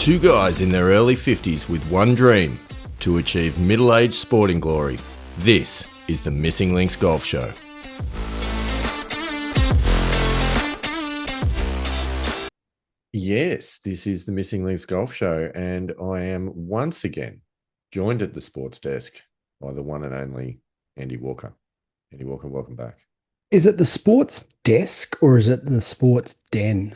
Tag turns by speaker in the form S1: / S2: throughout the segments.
S1: Two guys in their early 50s with one dream: to achieve middle-aged sporting glory. This is the Missing Links Golf Show. Yes, this is the Missing Links Golf Show, and I am once again joined at the sports desk by the one and only Andy Walker. Andy Walker, welcome back.
S2: Is it the sports desk or is it the sports den?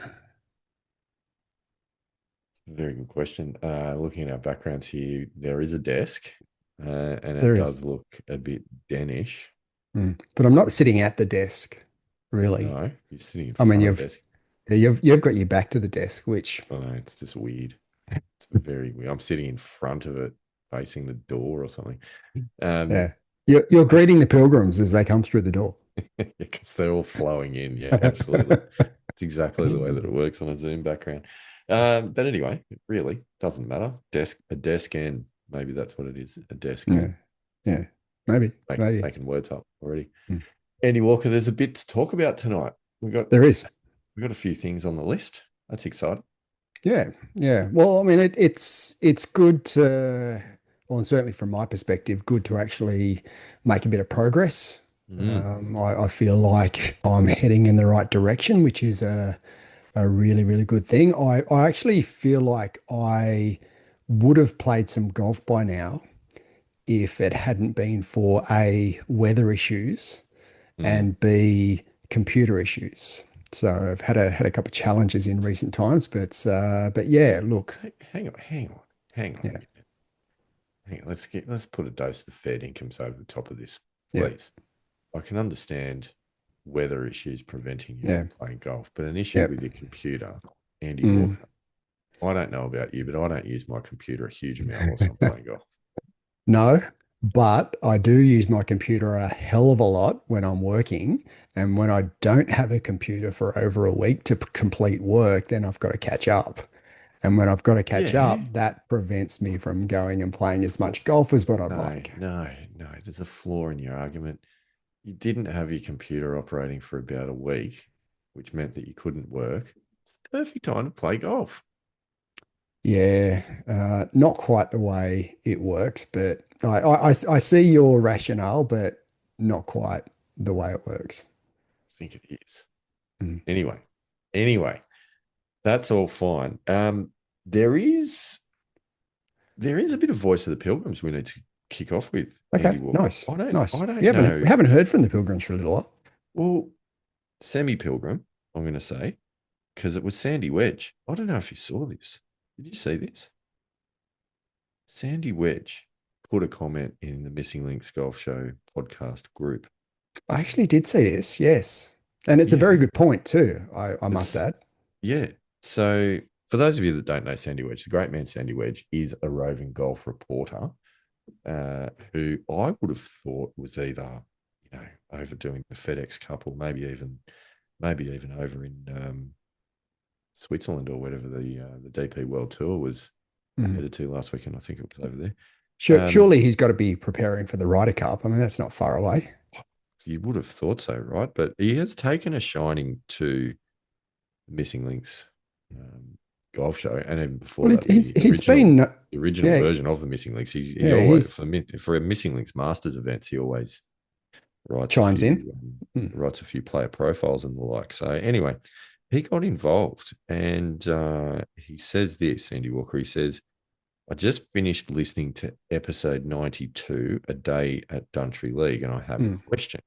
S1: Very good question. Looking at our backgrounds here, there is a desk, and it
S2: There is.
S1: does look a bit denish.
S2: But I'm not sitting at the desk, really.
S1: No, you're sitting in
S2: I
S1: front
S2: mean,
S1: of the desk.
S2: you've got your back to the desk, which
S1: Oh, no, it's just weird. It's very weird. I'm sitting in front of it, facing the door or something.
S2: yeah, you're greeting the pilgrims as they come through the door.
S1: Because they're all flowing in. Yeah, absolutely. It's exactly the way that it works on a Zoom background. But anyway, it really doesn't matter. A desk, and maybe that's what it is. A desk.
S2: Yeah, maybe.
S1: Making words up already.
S2: Mm.
S1: Andy Walker, there's a bit to talk about tonight.
S2: There is.
S1: We've got a few things on the list. That's exciting.
S2: Yeah. Well, I mean, it's good to, well, and certainly from my perspective, good to actually make a bit of progress. I feel like I'm heading in the right direction, which is a really, really good thing. I actually feel like I would have played some golf by now if it hadn't been for A, weather issues, and B, computer issues. So I've had a couple of challenges in recent times, but yeah, look.
S1: Hang on.
S2: Yeah.
S1: Hang on. Let's put a dose of the Fed incomes over the top of this,
S2: Yeah.
S1: please. I can understand weather issues preventing you
S2: Yeah.
S1: from playing golf, but an issue
S2: Yep.
S1: with your computer, Andy
S2: Mm.
S1: Walker. I don't know about you, but I don't use my computer a huge amount whilst I'm playing golf.
S2: No, but I do use my computer a hell of a lot when I'm working. And when I don't have a computer for over a week to complete work, then I've got to catch up. And when I've got to catch
S1: Yeah.
S2: up, that prevents me from going and playing as much golf as what I'd
S1: No,
S2: like.
S1: no. There's a flaw in your argument. You didn't have your computer operating for about a week, which meant that you couldn't work. It's the perfect time to play golf.
S2: Yeah, not quite the way it works, but I see your rationale, but not quite the way it works.
S1: I think it is.
S2: Mm.
S1: Anyway, that's all fine. There is a bit of Voice of the Pilgrims we need to kick off with.
S2: Okay,
S1: Andy Walker.
S2: nice.
S1: I don't
S2: You
S1: know.
S2: haven't heard from the Pilgrims for a little while.
S1: Well, semi-pilgrim, I'm going to say, because it was Sandy Wedge. I don't know if you saw this. Did you see this? Sandy Wedge put a comment in the Missing Links Golf Show podcast group.
S2: I actually did see this, yes. And it's a very good point too, I must add.
S1: Yeah. So for those of you that don't know Sandy Wedge, the great man Sandy Wedge is a roving golf reporter who I would have thought was either, overdoing the FedEx Cup or maybe even over in Switzerland or whatever the DP World Tour was headed to last weekend. I think it was over there.
S2: Surely he's got to be preparing for the Ryder Cup. I mean, that's not far away.
S1: You would have thought so, right? But he has taken a shining to Missing Links golf show, and even before that, the original version of the Missing Links. He always for a Missing Links Masters events, he always
S2: chimes in,
S1: writes a few player profiles and the like. So anyway, he got involved, and he says this, Andy Walker. He says, "I just finished listening to episode 92, A Day at Duntry League, and I have a question.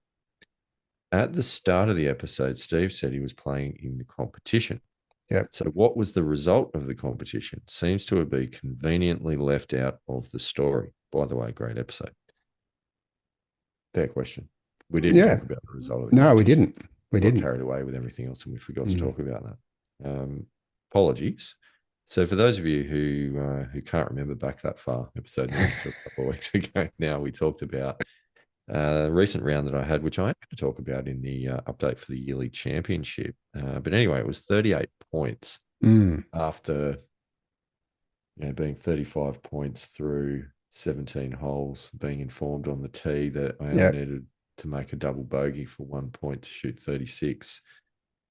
S1: At the start of the episode, Steve said he was playing in the competition.
S2: Yep.
S1: So what was the result of the competition? Seems to have been conveniently left out of the story. By the way, great episode." Fair question. We didn't talk about the result of the competition.
S2: No, we didn't. We
S1: got
S2: didn't.
S1: carried away with everything else, and we forgot to talk about that. Apologies. So for those of you who can't remember back that far, episode 92 a couple of weeks ago now, we talked about a recent round that I had, which I am going to talk about in the update for the yearly championship. But anyway, it was 38 points after being 35 points through 17 holes, being informed on the tee that I only needed to make a double bogey for 1 point to shoot 36,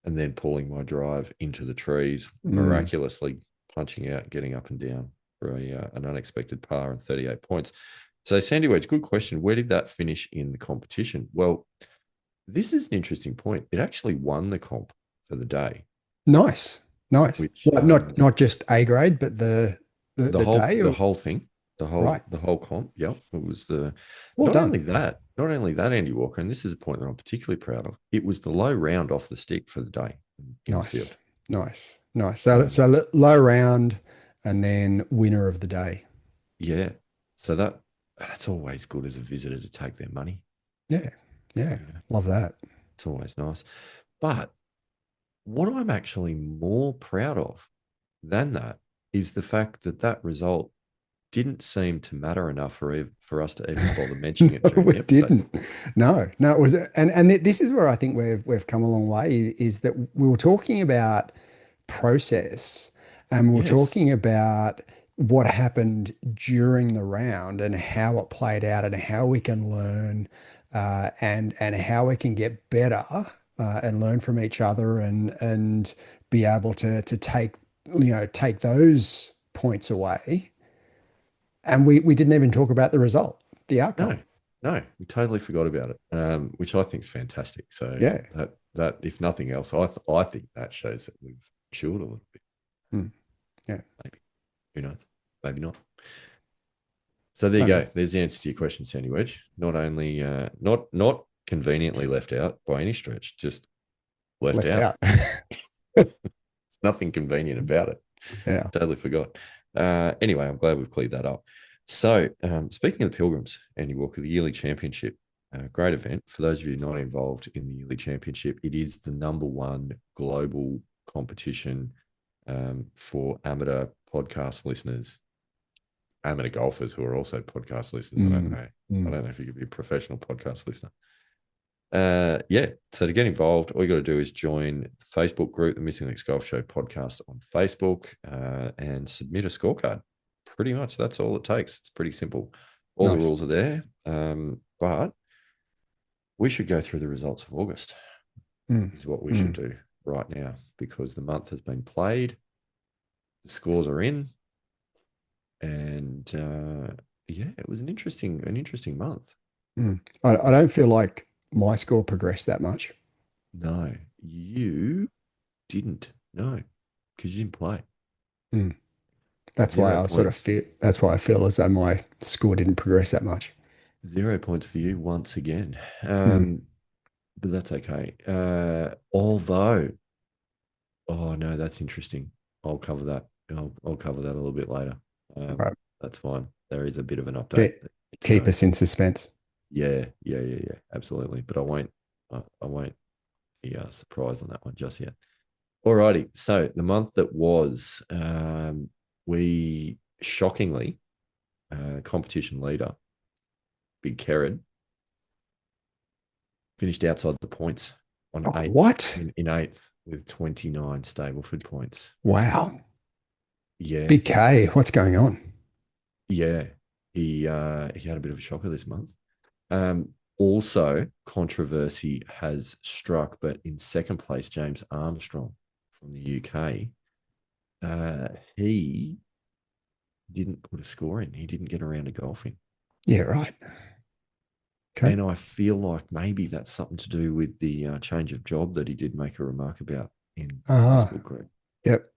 S1: and then pulling my drive into the trees, miraculously punching out, getting up and down for an unexpected par and 38 points. So, Sandy Wedge, good question. Where did that finish in the competition? Well, this is an interesting point. It actually won the comp for the day,
S2: Nice, nice.
S1: which
S2: What, not just A grade, but the day,
S1: the
S2: or
S1: whole thing,
S2: right?
S1: the whole comp. Yep, it was the
S2: Well done.
S1: not only that, Andy Walker, and this is a point that I'm particularly proud of. It was the low round off the stick for the day in the
S2: Nice,
S1: field.
S2: nice, nice. So
S1: Um,
S2: low round, and then winner of the day.
S1: yeah, so that's always good as a visitor to take their money.
S2: Yeah, yeah,
S1: You know,
S2: love that.
S1: it's always nice. But what I'm actually more proud of than that is the fact that that result didn't seem to matter enough for us to even bother mentioning it
S2: No,
S1: during
S2: we
S1: the episode.
S2: didn't. No, no, it was, this is where I think we've come a long way. Is that we were talking about process, and we were
S1: Yes.
S2: talking about what happened during the round and how it played out and how we can learn, and how we can get better, and learn from each other, and be able to take, take those points away. And we didn't even talk about the result, the
S1: No,
S2: outcome.
S1: no, we totally forgot about it, which I think is fantastic. So
S2: Yeah.
S1: that if nothing else, I think that shows that we've matured a little bit.
S2: Mm, yeah.
S1: Maybe, who knows? Maybe not. So there you
S2: So good.
S1: go. There's the answer to your question, Sandy Wedge. Not only not conveniently left out by any stretch, just left
S2: Left
S1: out.
S2: out.
S1: There's nothing convenient about it.
S2: Yeah.
S1: Totally forgot. Anyway, I'm glad we've cleared that up. So, speaking of the Pilgrims, Andy Walker, the yearly championship, great event. For those of you not involved in the yearly championship, it is the number one global competition for amateur podcast listeners, amateur golfers who are also podcast listeners. I don't
S2: Mm,
S1: know. I
S2: mm.
S1: don't know if you could be a professional podcast listener. Yeah. So to get involved, all you got to do is join the Facebook group, the Missing Links Golf Show podcast on Facebook, and submit a scorecard. Pretty much that's all it takes. It's pretty simple. All the
S2: Nice.
S1: rules are there. But we should go through the results of August,
S2: Mm,
S1: is what we should
S2: mm,
S1: do right now, because the month has been played, the scores are in, and yeah, it was an interesting month.
S2: mm. I don't feel like my score progressed that much.
S1: No, you didn't. No, because you didn't play.
S2: Mm.
S1: 0 points.
S2: That's why I feel as though my score didn't progress that much.
S1: 0 points for you once again.
S2: Mm.
S1: But that's okay. Although, oh no, that's interesting. I'll cover that. I'll cover that a little bit later.
S2: Right.
S1: That's fine. There is a bit of an update
S2: Keep,
S1: that you need to
S2: keep
S1: know.
S2: us in suspense.
S1: Yeah. Absolutely. But I won't be surprised on that one just yet. Alrighty. So the month that was, we shockingly, competition leader, Big Kerrod, finished outside the points on
S2: Oh,
S1: eighth
S2: what?
S1: in eighth with 29 Stableford points.
S2: Wow.
S1: Yeah,
S2: Big K, what's going on?
S1: yeah. He had a bit of a shocker this month. Also, controversy has struck, but in second place, James Armstrong from the UK. He didn't put a score in. He didn't get around to golfing.
S2: Yeah, right. Okay.
S1: And I feel like maybe that's something to do with the change of job that he did make a remark about in the
S2: Uh-huh.
S1: Facebook group.
S2: Yep.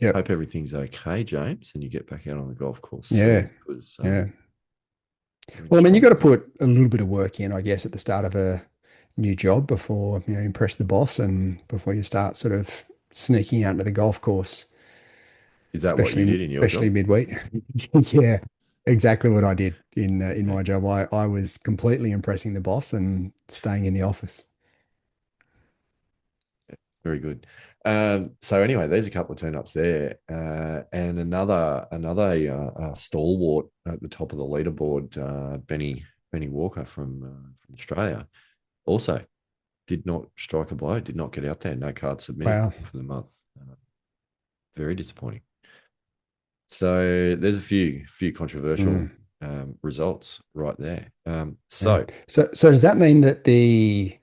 S2: Yep.
S1: Hope everything's okay, James, and you get back out on the golf course
S2: Yeah.
S1: soon because
S2: Yeah.
S1: you're in
S2: Well, I mean, you got to
S1: trouble.
S2: put a little bit of work in, I guess, at the start of a new job before, impress the boss and before you start sort of sneaking out into the golf course,
S1: Is that what you did in your
S2: especially
S1: job?
S2: midweek. Yeah, exactly what I did in
S1: Yeah,
S2: my job. I was completely impressing the boss and staying in the office.
S1: very good. So anyway, there's a couple of turn-ups there, and another stalwart at the top of the leaderboard, Benny Walker from Australia, also did not strike a blow, did not get out there, no card submitted
S2: Wow.
S1: for the month. Very disappointing. So there's a few controversial
S2: Mm,
S1: results right there.
S2: yeah.
S1: So
S2: So does that mean that the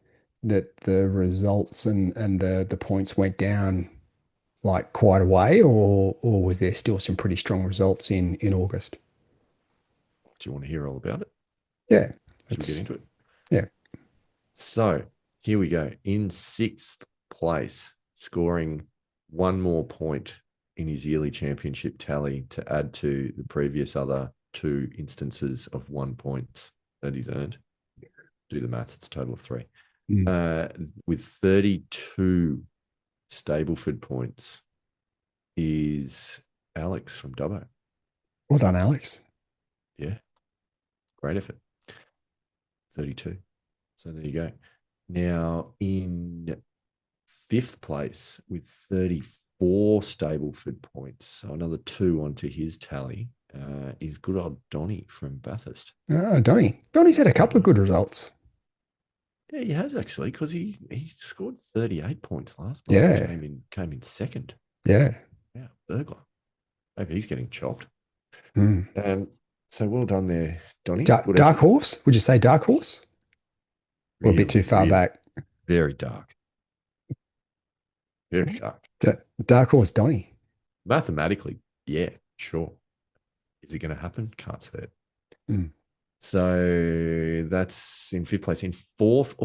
S2: results and the points went down like quite a way, or was there still some pretty strong results in August?
S1: Do you want to hear all about it?
S2: Yeah,
S1: Should we get
S2: that's
S1: into it?
S2: yeah.
S1: So here we go. In sixth place, scoring one more point in his yearly championship tally to add to the previous other two instances of 1 point that he's earned. Do the maths, it's a total of three.
S2: Mm.
S1: With 32 Stableford points is Alex from Dubbo.
S2: Well done, Alex.
S1: Yeah, great effort. 32. So there you go. Now in fifth place with 34 Stableford points, so another two onto his tally, is good old Donny from Bathurst.
S2: Donny. Donny's had a couple of
S1: Yeah,
S2: good results.
S1: yeah, he has actually because he scored 38 points last month and
S2: Yeah,
S1: came in second.
S2: yeah.
S1: Yeah, burglar. Maybe he's getting chopped.
S2: Mm.
S1: Um, so well done there, Donny. Good
S2: Dark
S1: effort.
S2: horse? Would you say dark horse? Or a bit too
S1: Really,
S2: far
S1: really,
S2: back?
S1: very dark. Very dark.
S2: Dark horse, Donny.
S1: Mathematically, yeah, sure. Is it going to happen? Can't say it.
S2: Mm.
S1: So that's in fifth place. In fourth,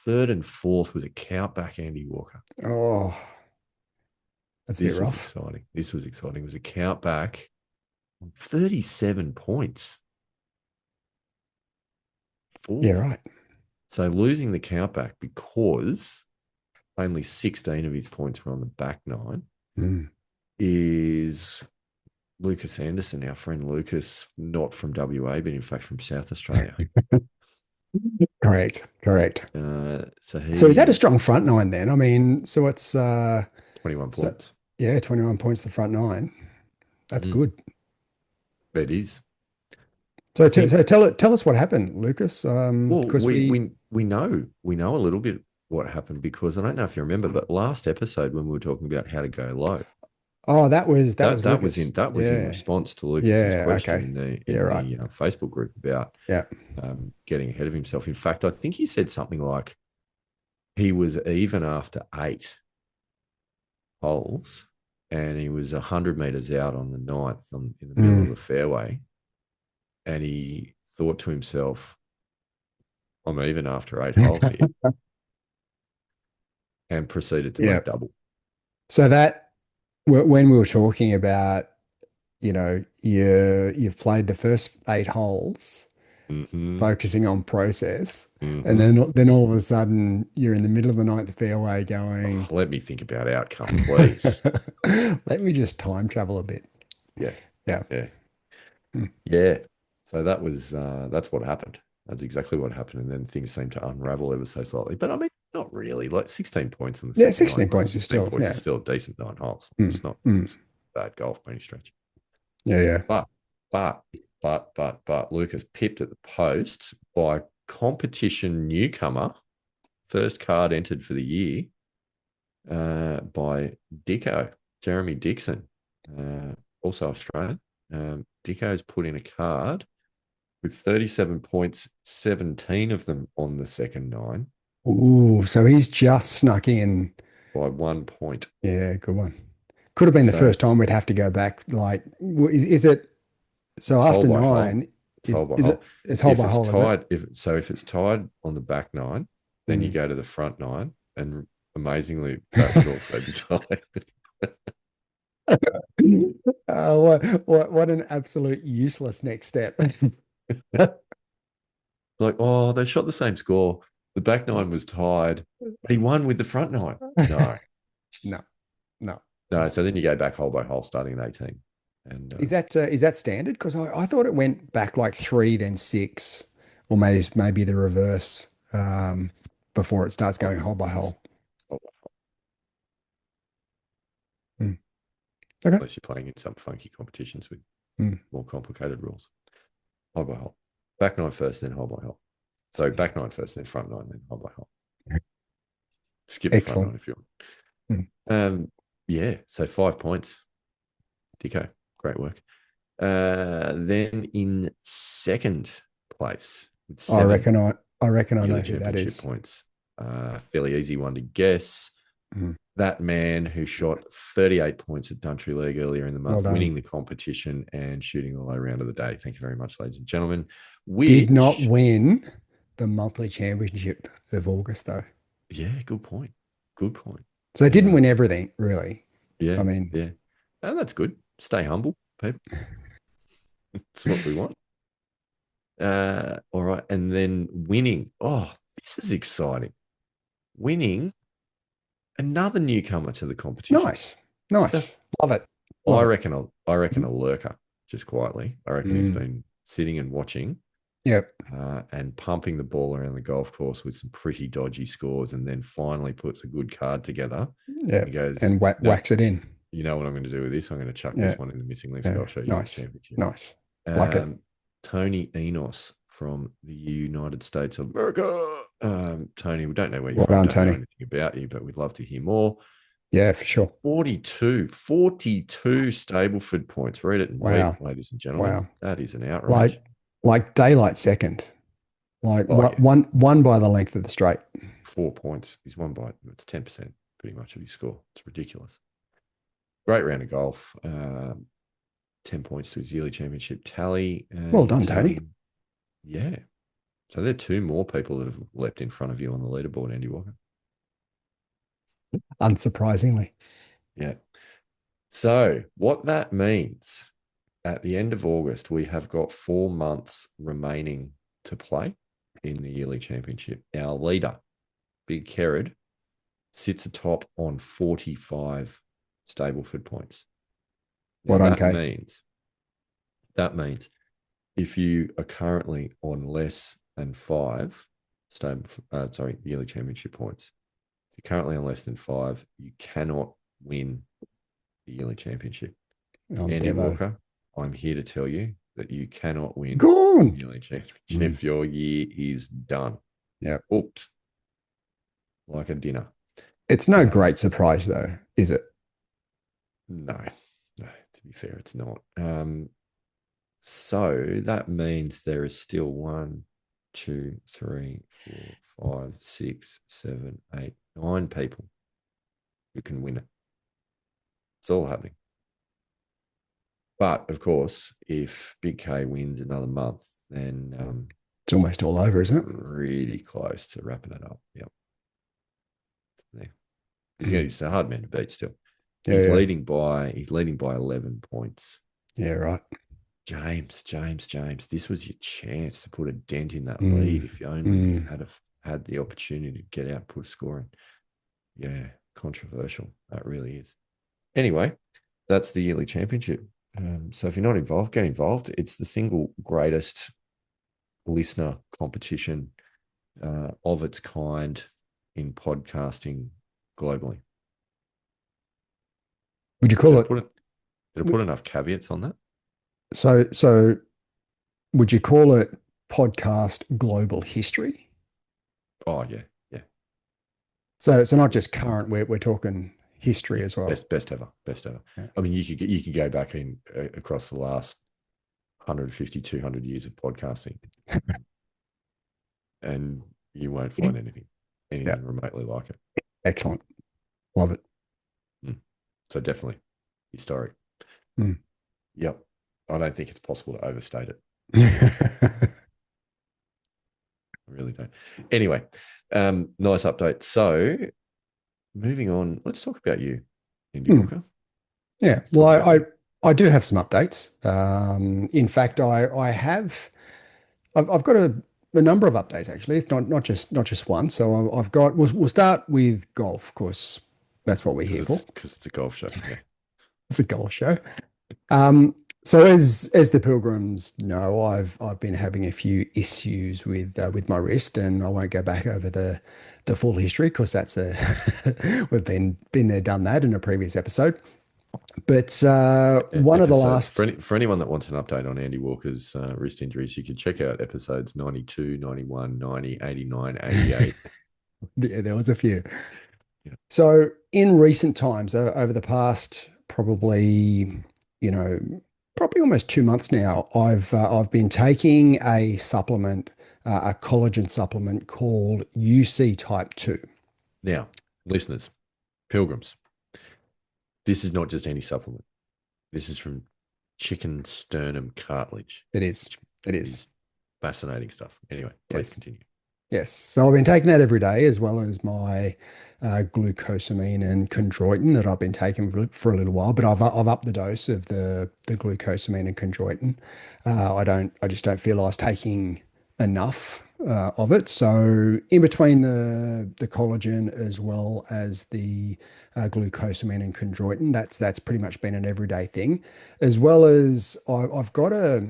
S1: third and fourth was a count back Andy Walker.
S2: Oh, that's a bit
S1: This was
S2: rough.
S1: exciting. This was exciting. It was a count back, 37 points.
S2: Yeah,
S1: Fourth.
S2: right.
S1: So losing the count back because only 16 of his points were on the back nine
S2: Mm.
S1: is Lucas Anderson, our friend Lucas, not from WA, but in fact from South Australia.
S2: Correct, correct.
S1: So
S2: So he's had a
S1: he
S2: strong front nine then. I mean, so it's
S1: 21
S2: so
S1: points.
S2: yeah, 21 points the front nine. That's
S1: Mm,
S2: good.
S1: it is.
S2: So,
S1: I think.
S2: so tell us what happened, Lucas.
S1: Well,
S2: Because
S1: we know a little bit what happened because I don't know if you remember, but last episode when we were talking about how to go low,
S2: oh, that
S1: that
S2: was
S1: that was
S2: Lucas.
S1: in that was in
S2: Yeah,
S1: response to Lucas's
S2: yeah.
S1: question
S2: Okay.
S1: in the
S2: Yeah,
S1: in
S2: right.
S1: the Facebook group about
S2: Yeah.
S1: getting ahead of himself. In fact, I think he said something like he was even after 8 holes, and he was 100 meters out on the ninth, in the middle of
S2: Mm.
S1: the fairway, and he thought to himself, "I'm even after 8 holes here," and proceeded to
S2: Yeah.
S1: make double.
S2: So that when we were talking about, you've played the first 8 holes,
S1: Mm-hmm.
S2: focusing on process, and
S1: Mm-hmm.
S2: then all of a sudden you're in the middle of the ninth fairway
S1: Oh,
S2: going,
S1: let me think about outcome, please.
S2: let me just time travel a bit.
S1: Yeah,
S2: Yeah.
S1: yeah,
S2: Mm.
S1: yeah. So that's what happened. That's exactly what happened, and then things seemed to unravel ever so slightly. But I mean, not really. Like 16 points on the
S2: Yeah,
S1: second nine.
S2: 16
S1: Like
S2: points is
S1: 16
S2: still,
S1: points is
S2: yeah.
S1: still a decent 9 holes.
S2: Mm.
S1: It's not
S2: Mm.
S1: bad golf by any stretch.
S2: Yeah, yeah.
S1: But but but Lucas pipped at the post by competition newcomer, first card entered for the year, by Dicko, Jeremy Dixon, also Australian. Dicko's put in a card with 37 points, 17 of them on the second nine
S2: Ooh, so he's just snuck in.
S1: by 1 point.
S2: Yeah, good one. Could have been the
S1: So
S2: first time we'd have to go back. Like, is it so
S1: it's hole
S2: after
S1: by hole.
S2: nine?
S1: It's hole by
S2: Is
S1: hole.
S2: it it's hole by hole, is it?
S1: If it's tied on the back nine, then you
S2: Mm.
S1: go to the front nine, and amazingly, that would also be tied.
S2: What an absolute useless next step.
S1: Like, oh, they shot the same score. The back nine was tied, but he won with the front nine. No,
S2: No, no.
S1: no. So then you go back hole by hole, starting at 18, and
S2: Is that standard? Because I thought it went back like three, then six, or maybe the reverse, before it starts
S1: oh,
S2: going hole by
S1: it's-
S2: hole.
S1: it's hole by hole,
S2: Mm. Okay.
S1: unless you're playing in some funky competitions with
S2: Mm.
S1: more complicated rules. Hole by hole, back nine first, then hole by hole. So back nine first, then front nine, then hole by hole. Skip the front nine
S2: Excellent.
S1: if you want.
S2: Mm.
S1: Yeah. So 5 points, Dicko, great work. Then in second place with
S2: I
S1: seven
S2: reckon I reckon I know
S1: yearly
S2: who that
S1: championship
S2: is.
S1: points. Fairly easy one to guess.
S2: Mm.
S1: That man who shot 38 points at Country League earlier in the
S2: Well
S1: month, winning
S2: done.
S1: the competition and shooting the low round of the day. Thank you very much, ladies and gentlemen.
S2: Did not
S1: Which,
S2: win the monthly championship of August, though.
S1: yeah, good point. Good point.
S2: So they didn't
S1: Uh,
S2: win everything, really. I
S1: yeah,
S2: mean,
S1: yeah. And that's good. Stay humble, people. That's what we want. All right. And then winning. Oh, this is exciting. Winning another newcomer to the competition.
S2: nice. Nice.
S1: Just,
S2: Love it.
S1: I
S2: Love it.
S1: reckon, I reckon a lurker, just quietly. I reckon he's
S2: Mm.
S1: been sitting and watching
S2: Yep.
S1: and pumping the ball around the golf course with some pretty dodgy scores, and then finally puts a good card together and
S2: Yep.
S1: goes,
S2: And
S1: "No,
S2: wax it in.
S1: you know what I'm going to do with this? I'm going to chuck
S2: Yeah.
S1: this one in the missing links.
S2: Yeah.
S1: I'll show you in the
S2: Nice.
S1: championship."
S2: Nice. Like it.
S1: Um, Tony Enos from the United States of America. Tony, we don't know where you're
S2: Well
S1: from,
S2: done,
S1: don't know
S2: Tony.
S1: anything about you, but we'd love to hear more.
S2: Yeah, for sure.
S1: 42 Stableford points. Read it and weep,
S2: Wow.
S1: ladies and gentlemen.
S2: Wow.
S1: That is an
S2: Like
S1: outrage.
S2: like daylight second. Like
S1: Oh, yeah.
S2: one by the length of the straight.
S1: 4 points. He's won by, it's 10% pretty much of his score. It's ridiculous. Great round of golf. 10 points to his yearly championship tally.
S2: Well done,
S1: And
S2: Tony.
S1: yeah. So there are two more people that have leapt in front of you on the leaderboard, Andy Walker.
S2: Unsurprisingly.
S1: Yeah. So what that means at the end of August, we have got 4 months remaining to play in the yearly championship. Our leader, Big Kerrod, sits atop on 45 Stableford points. Now
S2: Well done, Kay.
S1: that means if you are currently on less than five yearly championship points, if you're currently on less than five, you cannot win the yearly championship.
S2: On
S1: Andy
S2: Devo.
S1: Walker, I'm here to tell you that you cannot win the
S2: Gone.
S1: yearly championship.
S2: Mm.
S1: Your year is done.
S2: Yeah.
S1: Booked like a dinner.
S2: It's no
S1: Uh,
S2: great surprise though, is it?
S1: no, no, to be fair, it's not. So that means there is still 1, 2, 3, 4, 5, 6, 7, 8, 9 people who can win it. It's all happening. But of course, if Big K wins another month, then
S2: It's almost all over, isn't it?
S1: really close to wrapping it up. Yep. Yeah.
S2: Mm.
S1: He's a hard man to beat still.
S2: Yeah,
S1: He's
S2: yeah.
S1: leading by 11 points.
S2: Yeah, right.
S1: James, this was your chance to put a dent in that
S2: Mm.
S1: lead if you only
S2: Mm.
S1: had the opportunity to get out and put a score in. Yeah, controversial. That really is. Anyway, that's the yearly championship. So if you're not involved, get involved. It's the single greatest listener competition of its kind in podcasting globally.
S2: Would you
S1: Did
S2: call
S1: I
S2: it
S1: put it? Did I put enough caveats on that?
S2: so would you call it podcast global history?
S1: Oh yeah, yeah,
S2: So not
S1: yeah,
S2: just current, we're talking history
S1: yeah.
S2: as well.
S1: Best ever, best ever.
S2: Yeah.
S1: I mean, you could go back in across the last 150, 200 years of podcasting, and you won't find
S2: Yeah.
S1: anything remotely like it.
S2: Excellent. Love it.
S1: So definitely historic.
S2: Mm.
S1: Yep. I don't think it's possible to overstate it. I really don't. Anyway, nice update. So moving on, let's talk about you, Indy
S2: Hmm.
S1: Walker.
S2: Yeah.
S1: Let's
S2: Well,
S1: talk about you.
S2: I do have some updates. In fact, I've got a number of updates actually. It's not just one. So I've got we'll start with golf, of course. That's what we're here for.
S1: Because it's a golf show. Yeah.
S2: It's a golf show. Um, so as the Pilgrims know, I've been having a few issues with my wrist, and I won't go back over the full history because that's a we've been there, done that in a previous episode. But one of the
S1: Episode
S2: last,
S1: for anyone that wants an update on Andy Walker's wrist injuries, you can check out episodes 92, 91, 90, 89, 88.
S2: yeah, there was a few.
S1: Yeah.
S2: So in recent times, over the past you know, probably almost 2 months now, I've been taking a supplement, a collagen supplement called UC Type 2.
S1: Now, listeners, Pilgrims. This is not just any supplement. This is from chicken sternum cartilage,
S2: It is.
S1: which
S2: It is.
S1: is fascinating stuff. Anyway, please
S2: Yes.
S1: continue.
S2: Yes. So I've been taking that every day, as well as my glucosamine and chondroitin that I've been taking for a little while. But I've upped the dose of the glucosamine and chondroitin. I just don't feel I was taking enough of it. So in between the collagen as well as the glucosamine and chondroitin, that's pretty much been an everyday thing, as well as I've got a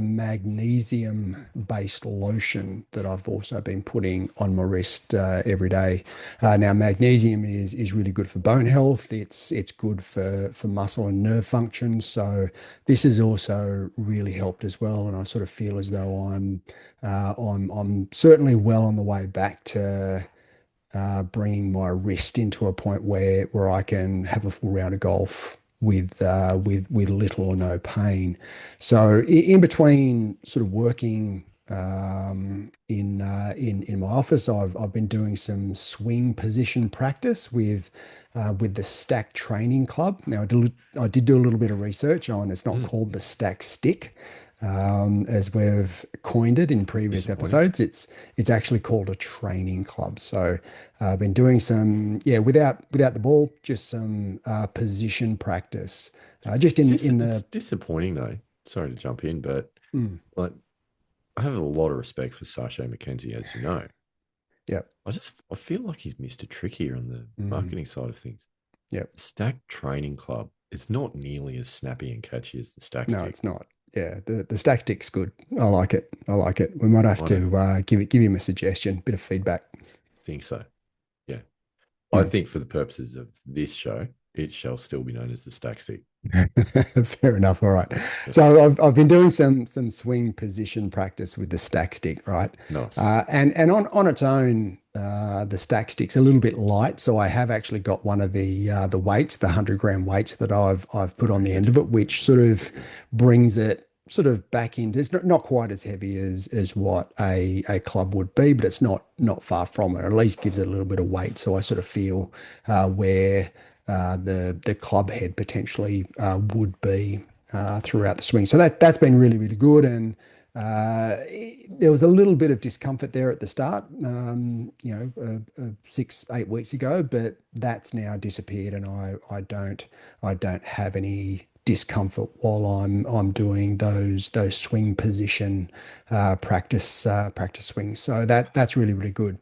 S2: magnesium based lotion that I've also been putting on my wrist every day. Now, magnesium is really good for bone health. It's good for muscle and nerve function. So this has also really helped as well. And I sort of feel as though I'm certainly well on the way back to bringing my wrist into a point where I can have a full round of golf with little or no pain. So in between sort of working in my office, I've been doing some swing position practice with the Stack Training Club. Now I did do a little bit of research on it's not
S1: Mm,
S2: called the Stack Stick. As we've coined it in previous
S1: disappointing.
S2: episodes, it's actually called a training club. So I've been doing some, yeah, without the ball, just some position practice, just in
S1: It's
S2: the.
S1: disappointing though. Sorry to jump in, but
S2: Mm,
S1: like I have a lot of respect for Sasha McKenzie, as you know.
S2: yep.
S1: I feel like he's missed a trick here on the
S2: Mm,
S1: marketing side of things.
S2: yep.
S1: Stack Training Club is not nearly as snappy and catchy as the Stack
S2: No,
S1: Stick.
S2: it's not. Yeah, the stack stick's good. I like it. I like it. We might have
S1: I don't
S2: to give him a suggestion, bit of feedback.
S1: think so. Yeah. I
S2: Hmm.
S1: think for the purposes of this show, it shall still be known as the Stack Stick.
S2: Fair enough. All right.
S1: Yeah.
S2: So I've been doing some swing position practice with the stack stick, right?
S1: Nice.
S2: And on its own, the stack stick's a little bit light. So I have actually got one of the weights, the 100 gram weights that I've put on
S1: Very
S2: the end
S1: good.
S2: of it, which sort of brings it sort of back into. It's not quite as heavy as what a club would be, but it's not far from it. At least gives it a little bit of weight. So I sort of feel where the club head potentially would be throughout the swing. So that's been really good. And there was a little bit of discomfort there at the start, 6-8 weeks ago, but that's now disappeared, and I don't have any discomfort while I'm doing those swing position practice swings. So that's really good.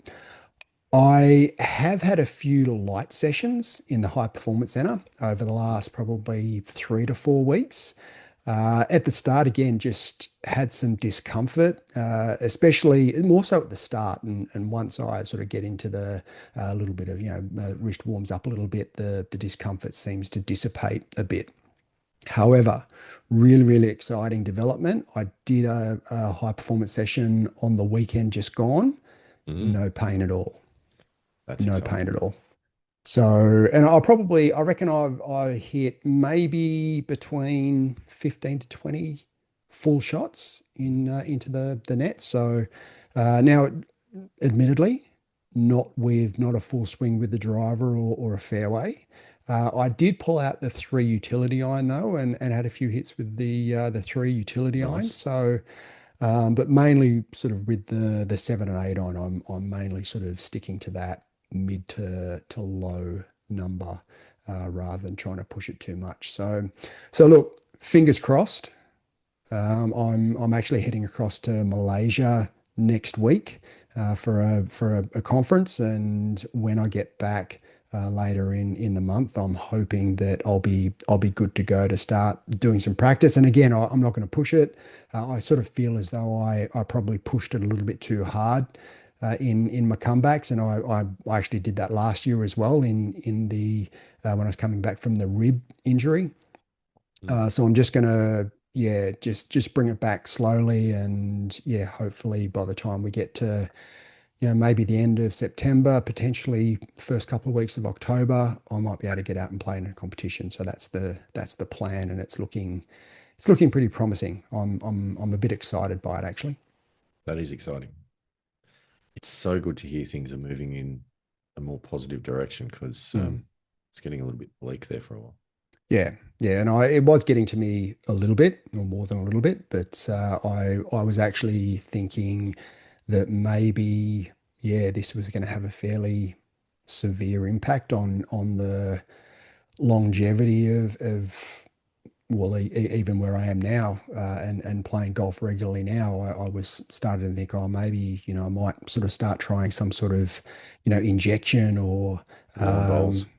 S2: I have had a few light sessions in the high performance center over the last probably 3 to 4 weeks. At the start, again, just had some discomfort, especially more so at the start. And once I sort of get into the little bit of, wrist warms up a little bit, the discomfort seems to dissipate a bit. However, really exciting development. I did a high performance session on the weekend just gone,
S1: Mm,
S2: no pain at all.
S1: that's
S2: No
S1: exciting.
S2: pain at all. So, and I reckon I hit maybe between 15 to 20 full shots into the net. So now, admittedly, not a full swing with the driver or a fairway. I did pull out the three utility iron though, and had a few hits with the three utility irons.
S1: Nice.
S2: So but mainly sort of with the 7 and 8 on, I'm mainly sort of sticking to that mid to low number rather than trying to push it too much. So look, fingers crossed. I'm actually heading across to Malaysia next week for a conference, and when I get back later in the month, I'm hoping that I'll be good to go to start doing some practice. And again, I'm not going to push it. I sort of feel as though I probably pushed it a little bit too hard in my comebacks, and I actually did that last year as well in the when I was coming back from the rib injury.
S1: Mm.
S2: So I'm just gonna, yeah, just bring it back slowly, and yeah, hopefully by the time we get to, maybe the end of September, potentially first couple of weeks of October, I might be able to get out and play in a competition. So that's the plan, and it's looking pretty promising. I'm a bit excited by it actually.
S1: That is exciting. It's so good to hear things are moving in a more positive direction because
S2: Mm.
S1: it's getting a little bit bleak there for a while.
S2: Yeah, yeah, and it was getting to me a little bit, or more than a little bit, but I was actually thinking that maybe, yeah, this was going to have a fairly severe impact on the longevity of well, even where I am now, and playing golf regularly now, I was starting to think, oh, maybe, I might sort of start trying some sort of, injection or
S1: Lawn bowls.
S2: um,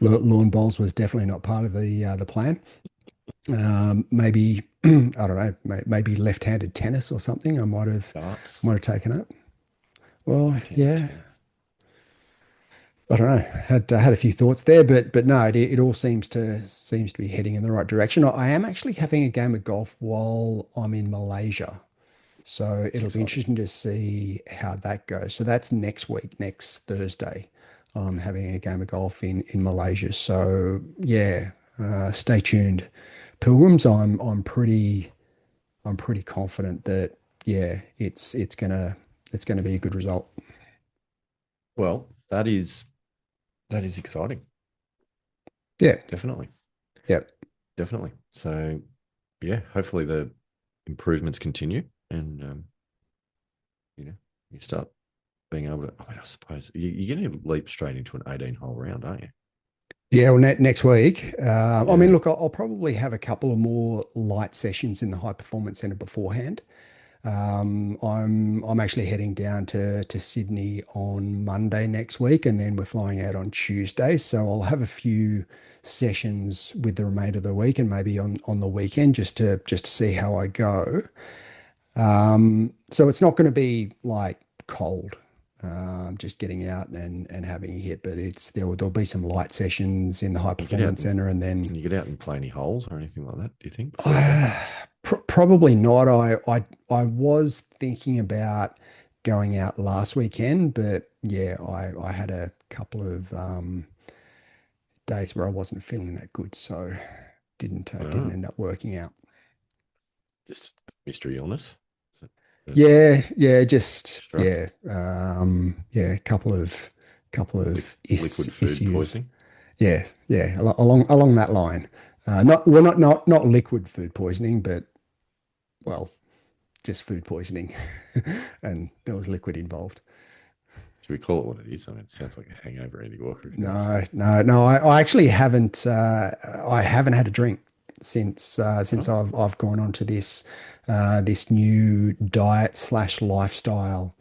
S2: lawn bowls was definitely not part of the plan. Maybe I don't know, maybe left-handed tennis or something. I might have
S1: Darts.
S2: might have taken up. Well,
S1: Left-handed
S2: yeah,
S1: tennis.
S2: I don't know. Had a few thoughts there, but no, it all seems to be heading in the right direction. I am actually having a game of golf while I'm in Malaysia, so
S1: It's
S2: it'll be
S1: exciting.
S2: interesting to see how that goes. So that's next week, next Thursday. I'm having a game of golf in Malaysia. So yeah, stay tuned, pilgrims. I'm pretty confident that yeah, it's gonna be a good result.
S1: Well, that is exciting.
S2: Yeah,
S1: Definitely.
S2: yeah.
S1: Definitely. So yeah, hopefully the improvements continue and you know, you start being able to, I mean, I suppose you're going to leap straight into an 18 hole round, aren't you?
S2: Yeah, well, next week. I mean,
S1: Yeah.
S2: look, I'll probably have a couple of more light sessions in the high performance center beforehand. I'm actually heading down to Sydney on Monday next week, and then we're flying out on Tuesday. So I'll have a few sessions with the remainder of the week, and maybe on the weekend just to see how I go. So it's not going to be like cold, just getting out and having a hit, but there'll be some light sessions in the high
S1: Can you get out
S2: performance
S1: and
S2: center, and
S1: can
S2: then
S1: you get out and play any holes or anything like that, do you think, before you go?
S2: probably not. I was thinking about going out last weekend, but yeah, I had a couple of days where I wasn't feeling that good, so didn't
S1: Oh,
S2: end up working out.
S1: just mystery illness that
S2: Yeah, yeah, just
S1: struck.
S2: yeah, couple of
S1: Liquid food
S2: issues.
S1: poisoning.
S2: Yeah, yeah, along that line. Not well, not liquid food poisoning, but well, just food poisoning, and there was liquid involved.
S1: Should we call it what it is? I mean, it sounds like a hangover, Andy Walker, if you ask me.
S2: No, no, no. I actually haven't. I haven't had a drink since
S1: Oh,
S2: I've gone on to this new diet slash lifestyle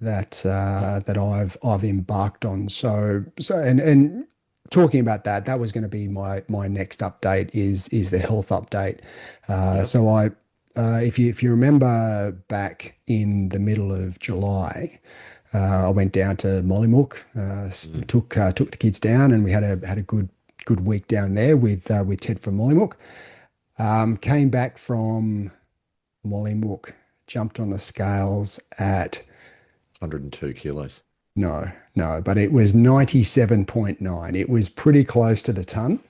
S2: that I've embarked on. So and talking about that, that was going to be my next update is the health update.
S1: yep.
S2: So if you remember back in the middle of July. I went down to Mollymook,
S1: Mm,
S2: took the kids down, and we had a good week down there with Ted from Mollymook. Came back from Mollymook, jumped on the scales at
S1: 102 kilos.
S2: no, but it was 97.9. It was pretty close to the ton.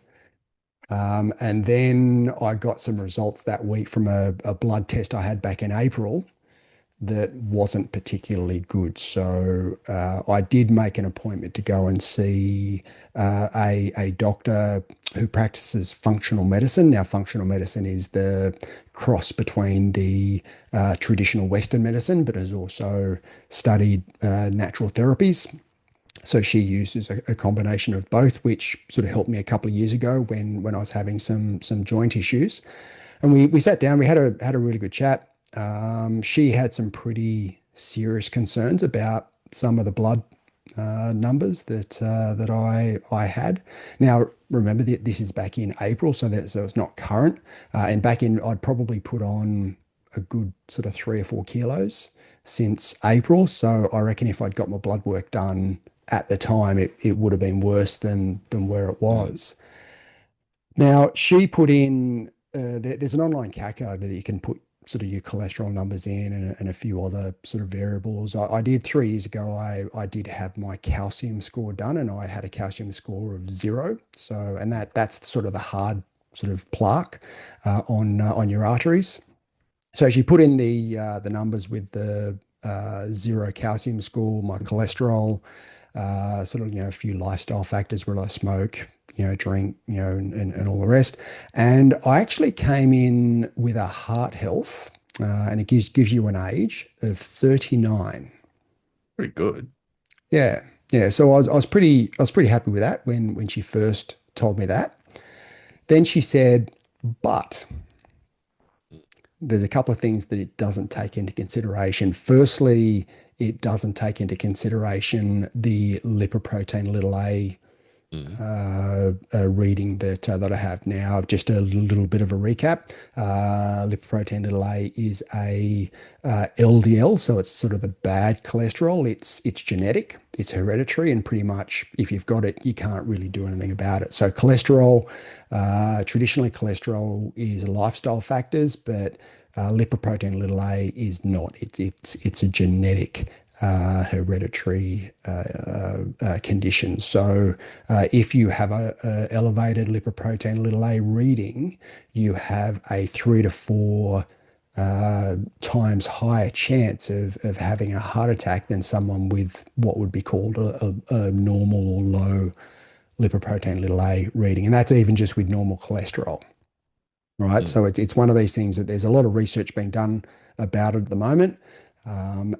S2: And then I got some results that week from a blood test I had back in April, that wasn't particularly good. So I did make an appointment to go and see a doctor who practices functional medicine. Now, functional medicine is the cross between the traditional Western medicine, but has also studied natural therapies. So she uses a combination of both, which sort of helped me a couple of years ago when I was having some joint issues. And we sat down, we had a really good chat. She had some pretty serious concerns about some of the blood numbers that I had. Now, remember that this is back in April, so it's not current. And back in, I'd probably put on a good sort of 3 or 4 kilos since April. So I reckon if I'd got my blood work done at the time, it would have been worse than where it
S1: Mm,
S2: was. Now, she put in, there's an online calculator that you can put sort of your cholesterol numbers in, and a few other sort of variables. I did 3 years ago, I did have my calcium score done, and I had a calcium score of 0. So, and that's sort of the hard sort of plaque on your arteries. So she put in the numbers with the 0 calcium score, my cholesterol, sort of, a few lifestyle factors. Will I smoke, drink, and all the rest. And I actually came in with a heart health, and it gives you an age of 39.
S1: Pretty good.
S2: Yeah. Yeah. So I was pretty happy with that when she first told me that. Then she said, but there's a couple of things that it doesn't take into consideration. Firstly, it doesn't take into consideration the lipoprotein little a
S1: Mm,
S2: reading that I have now. Just a little bit of a recap. Lipoprotein little a is a LDL, so it's sort of the bad cholesterol. It's genetic, it's hereditary, and pretty much if you've got it, you can't really do anything about it. So cholesterol, traditionally cholesterol is lifestyle factors, but lipoprotein little a is not. It's a genetic hereditary condition. So if you have a elevated lipoprotein little a reading, you have a 3 to 4 times higher chance of having a heart attack than someone with what would be called a normal or low lipoprotein little a reading. And that's even just with normal cholesterol, right?
S1: mm.
S2: So it's one of these things that there's a lot of research being done about it at the moment.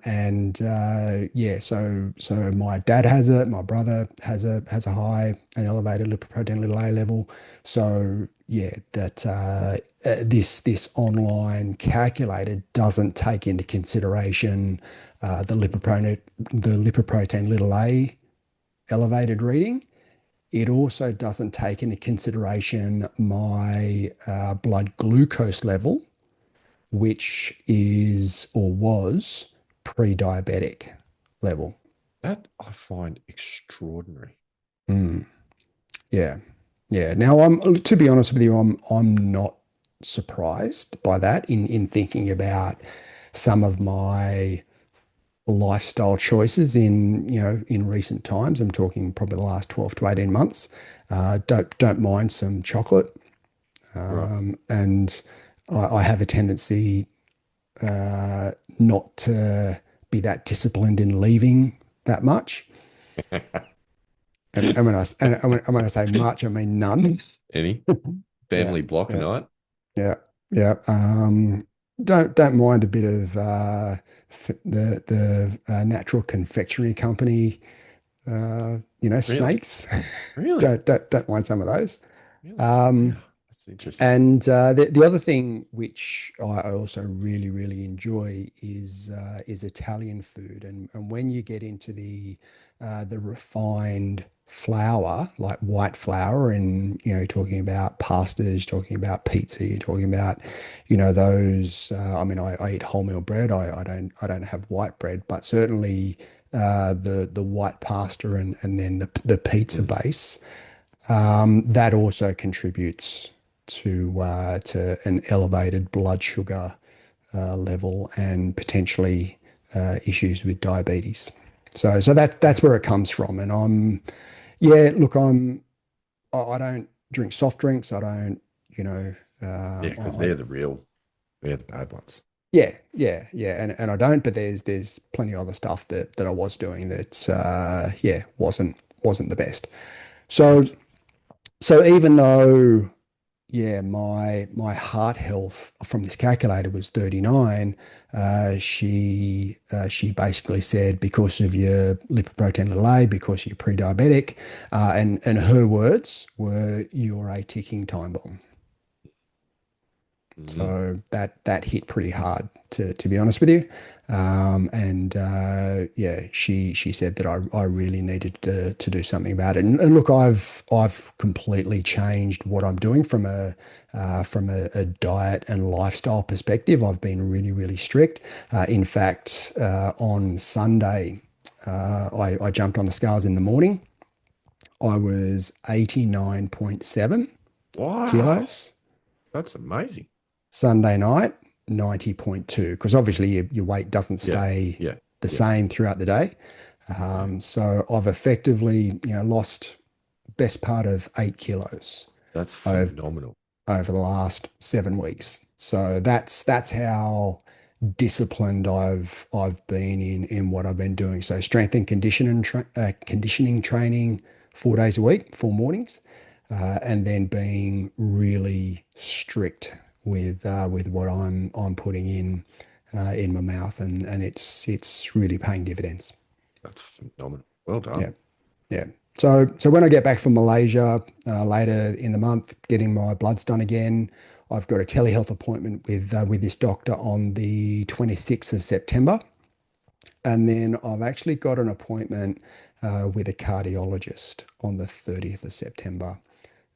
S2: And yeah, so my dad has it, my brother has a high and elevated lipoprotein little a level. So yeah, that this online calculator doesn't take into consideration the lipoprotein little a elevated reading. It also doesn't take into consideration my blood glucose level, which is or was pre-diabetic level.
S1: That I find extraordinary.
S2: Mm, yeah. Yeah. Now to be honest with you, I'm not surprised by that in thinking about some of my lifestyle choices in recent times. I'm talking probably the last 12 to 18 months. Don't mind some chocolate.
S1: Right.
S2: And I have a tendency not to be that disciplined in leaving that much. And when I say much, I mean none.
S1: Any
S2: Yeah,
S1: family block a
S2: yeah,
S1: night?
S2: yeah, yeah. Don't mind a bit of the natural confectionery company,
S1: Really?
S2: snakes.
S1: Really?
S2: Don't mind some of those.
S1: Really?
S2: Um,
S1: Wow. That's interesting.
S2: And the other thing which I also really, really enjoy is Italian food. And when you get into the refined flour, like white flour, and talking about pastas, talking about pizza, you're talking about, those. I mean, I eat wholemeal bread. I don't have white bread, but certainly the white pasta and then the pizza
S1: Mm,
S2: base. That also contributes to an elevated blood sugar level and potentially issues with diabetes. So that's
S1: wow.
S2: where it comes from. And yeah, look, I don't drink soft drinks. I don't, you know,
S1: Yeah, because they're the bad ones.
S2: yeah, yeah, yeah, and I don't. But there's plenty of other stuff that I was doing that yeah wasn't the best. So
S1: Gotcha.
S2: so even though yeah, my heart health from this calculator was 39. She basically said because of your lipoprotein little a, because you're pre-diabetic, and her words were you're a ticking time bomb.
S1: Mm,
S2: So that hit pretty hard to be honest with you. And yeah, she said that I really needed to do something about it. And look, I've completely changed what I'm doing from a diet and lifestyle perspective. I've been really, really strict. In fact, on Sunday, I jumped on the scales in the morning. I was 89.7
S1: wow.
S2: kilos.
S1: That's amazing.
S2: Sunday night, 90.2, because obviously your weight doesn't
S1: Yeah.
S2: stay
S1: Yeah.
S2: the
S1: Yeah.
S2: same throughout the day.
S1: Yeah.
S2: So I've effectively, lost best part of 8 kilos
S1: That's
S2: over,
S1: phenomenal.
S2: over the last 7 weeks. So that's how, disciplined I've been in what I've been doing. So strength and conditioning training 4 days a week, 4 mornings, and then being really strict with what I'm putting in my mouth, and it's really paying dividends.
S1: That's phenomenal. Well
S2: Yeah.
S1: done.
S2: Yeah. So when I get back from Malaysia later in the month, getting my bloods done again, I've got a telehealth appointment with this doctor on the 26th of September, and then I've actually got an appointment with a cardiologist on the 30th of September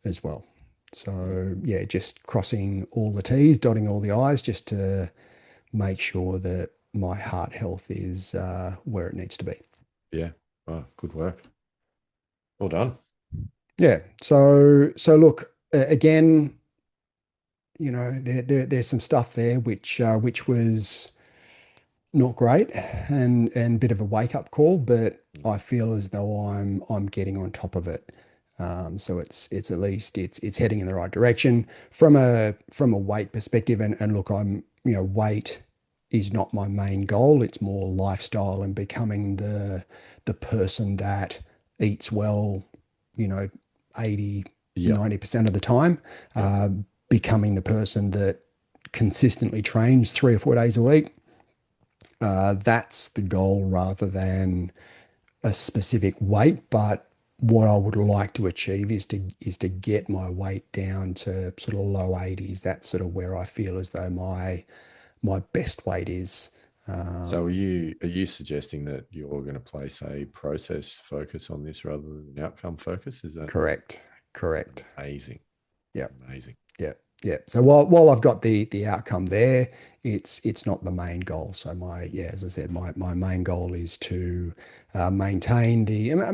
S2: as well.
S1: Yeah.
S2: So yeah, just crossing all the T's, dotting all the I's, just to make sure that my heart health is where it needs to be.
S1: Yeah. Oh, good work. Well done.
S2: Yeah. So look, again, there's some stuff there which was not great and a bit of a wake up call, but I feel as though I'm getting on top of it. So it's at least it's heading in the right direction from a weight perspective. And look, weight is not my main goal. It's more lifestyle and becoming the person that eats well, you know, 80,
S1: Yep.
S2: 90% of the time.
S1: Yep.
S2: Uh, Becoming the person that consistently trains 3 or 4 days a week. That's the goal rather than a specific weight. But what I would like to achieve is to get my weight down to sort of low 80s. That's sort of where I feel as though my best weight is.
S1: So are
S2: Um,
S1: you suggesting that you're going to place a process focus on this rather than an outcome focus? Is that
S2: Correct. Correct.
S1: amazing?
S2: Yeah.
S1: Amazing.
S2: Yeah, yeah. So while I've got the outcome there, it's not the main goal. So as I said, my main goal is to maintain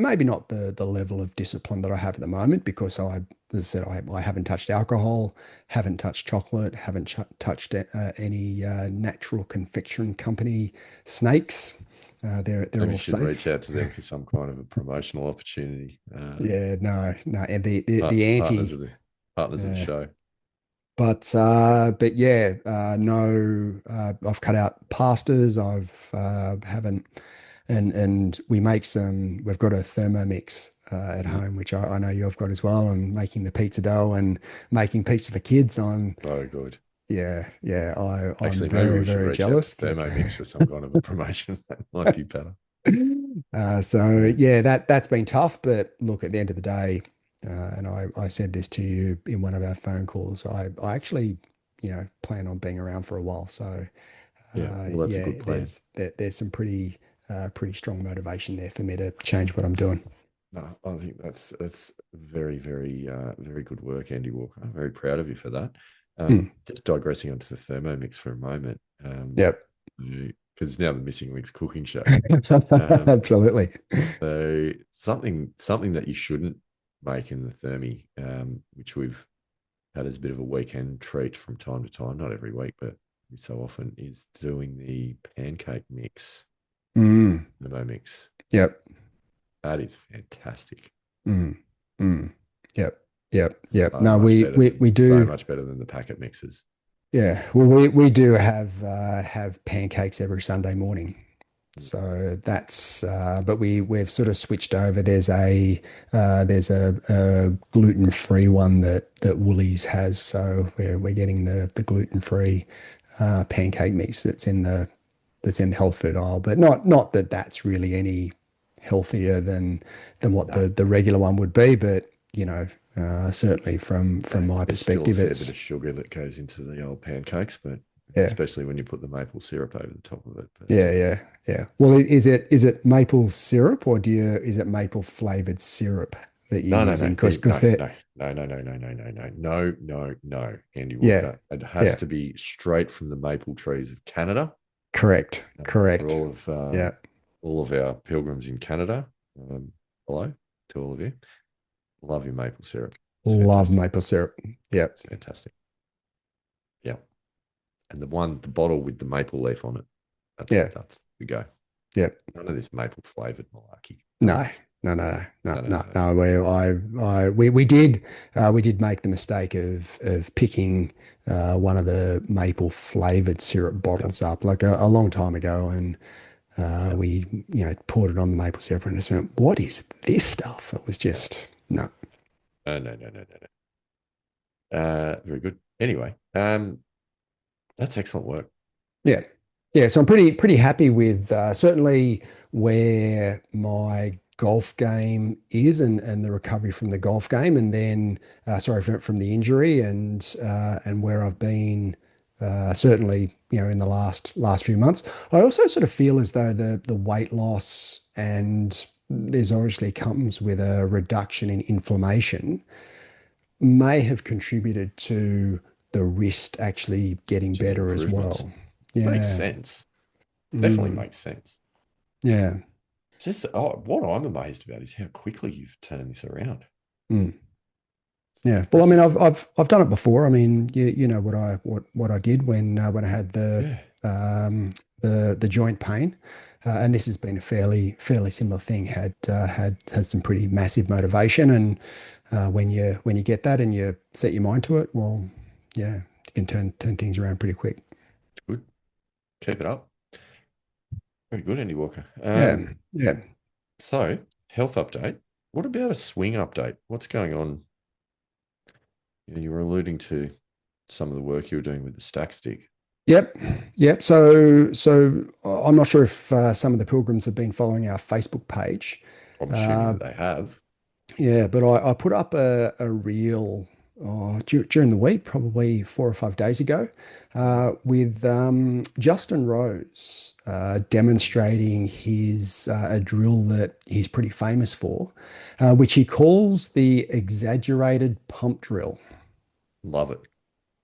S2: maybe not the level of discipline that I have at the moment, because as I said, I haven't touched alcohol, haven't touched chocolate, haven't touched any natural confection company snakes. They're
S1: Maybe you
S2: all
S1: should reach
S2: safe.
S1: out to them for some kind of a promotional opportunity.
S2: Yeah, no, no. And the
S1: Partners of
S2: anti.
S1: the show.
S2: But yeah, no, I've cut out pastas. I've haven't, and we've got a Thermomix at
S1: Mm,
S2: home, which I know you've got as well, and making the pizza dough and making pizza for kids.
S1: so good.
S2: Yeah, I'm
S1: Actually, maybe
S2: very,
S1: we should
S2: very
S1: reach out to
S2: jealous, but
S1: Thermomix for some kind of a promotion. That might be better.
S2: so
S1: Yeah.
S2: yeah, that's been tough. But look, at the end of the day, and I said this to you in one of our phone calls, I actually, plan on being around for a while. So
S1: Yeah. Well, that's a
S2: yeah,
S1: good plan.
S2: there's some pretty strong motivation there for me to change what I'm doing.
S1: No, I think that's very, very, very good work, Andy Walker. I'm very proud of you for that.
S2: Mm,
S1: Just digressing onto the Thermomix for a moment,
S2: yep.
S1: because now the Missing Links cooking show. Um,
S2: Absolutely.
S1: so something that you shouldn't make in the Thermi, which we've had as a bit of a weekend treat from time to time, not every week, but so often, is doing the pancake mix,
S2: Mm,
S1: Thermomix.
S2: yep.
S1: That is fantastic.
S2: Mm, mm, yep. Yep.
S1: So
S2: No,
S1: much
S2: we
S1: better
S2: we
S1: than
S2: we
S1: so
S2: do.
S1: much better than the packet mixes.
S2: Yeah. Well, we do have pancakes every Sunday morning. So that's, but we've sort of switched over. There's a gluten-free one that Woolies has. So we're getting the gluten-free pancake mix that's in the health food aisle. But not that that's really any healthier than what
S1: No,
S2: the regular one would be. But certainly from my
S1: there's still a
S2: perspective,
S1: fair bit
S2: it's
S1: of sugar that goes into the old pancakes, but
S2: yeah.
S1: especially when you put the maple syrup over the top of it. But
S2: Yeah. Well, is it maple syrup, or is it maple flavored syrup that you're
S1: no, no,
S2: using?
S1: no,
S2: Because they're
S1: no, Andy
S2: yeah,
S1: Walker. It has
S2: yeah,
S1: to be straight from the maple trees of Canada.
S2: correct,
S1: For
S2: correct. Yeah,
S1: all of our pilgrims in Canada, um, hello to all of you. Love your maple syrup. It's
S2: love
S1: fantastic.
S2: maple syrup. Yeah,
S1: It's fantastic. Yeah, and the bottle with the maple leaf on it. That's
S2: yeah,
S1: the go.
S2: yeah.
S1: None of this maple flavored malarkey. No.
S2: No, no, no, no,
S1: No, no,
S2: no,
S1: no.
S2: no. We did make the mistake of picking one of the maple flavored syrup
S1: Yep,
S2: bottles up like a long time ago, and
S1: yep.
S2: we poured it on the maple syrup and just went, "What is this stuff?" It was
S1: No,
S2: just no.
S1: no, no, no, no, no. Very good. Anyway, that's excellent work.
S2: Yeah. Yeah. So I'm pretty happy with certainly where my golf game is and the recovery from the golf game and then sorry from the injury and where I've been certainly in the last few months. I also sort of feel as though the weight loss and there's obviously comes with a reduction in inflammation may have contributed to the wrist actually getting
S1: To the
S2: better as
S1: improvements.
S2: well.
S1: Makes
S2: Yeah.
S1: sense. Definitely
S2: Mm,
S1: makes sense.
S2: yeah.
S1: It's just what I'm amazed about is how quickly you've turned this around.
S2: Mm,
S1: It's
S2: yeah. Well, I mean,
S1: impressive.
S2: I've done it before. I mean, you know what I did when I had
S1: Yeah.
S2: um, the joint pain, and this has been a fairly similar thing. Had some pretty massive motivation, and when you get that and you set your mind to it, well, yeah, you can turn things around pretty quick.
S1: Good. Keep it up. Very good, Andy Walker.
S2: Yeah. Yeah.
S1: So health update. What about a swing update? What's going on? You were alluding to some of the work you were doing with the stack stick.
S2: Yep, yep. So I'm not sure if some of the pilgrims have been following our Facebook page.
S1: I'm assuming
S2: Uh,
S1: that they have.
S2: yeah, but I put up a reel during the week, probably 4 or 5 days ago,
S1: Mm.
S2: with Justin Rose demonstrating his a drill that he's pretty famous for, which he calls the exaggerated pump drill.
S1: Love it.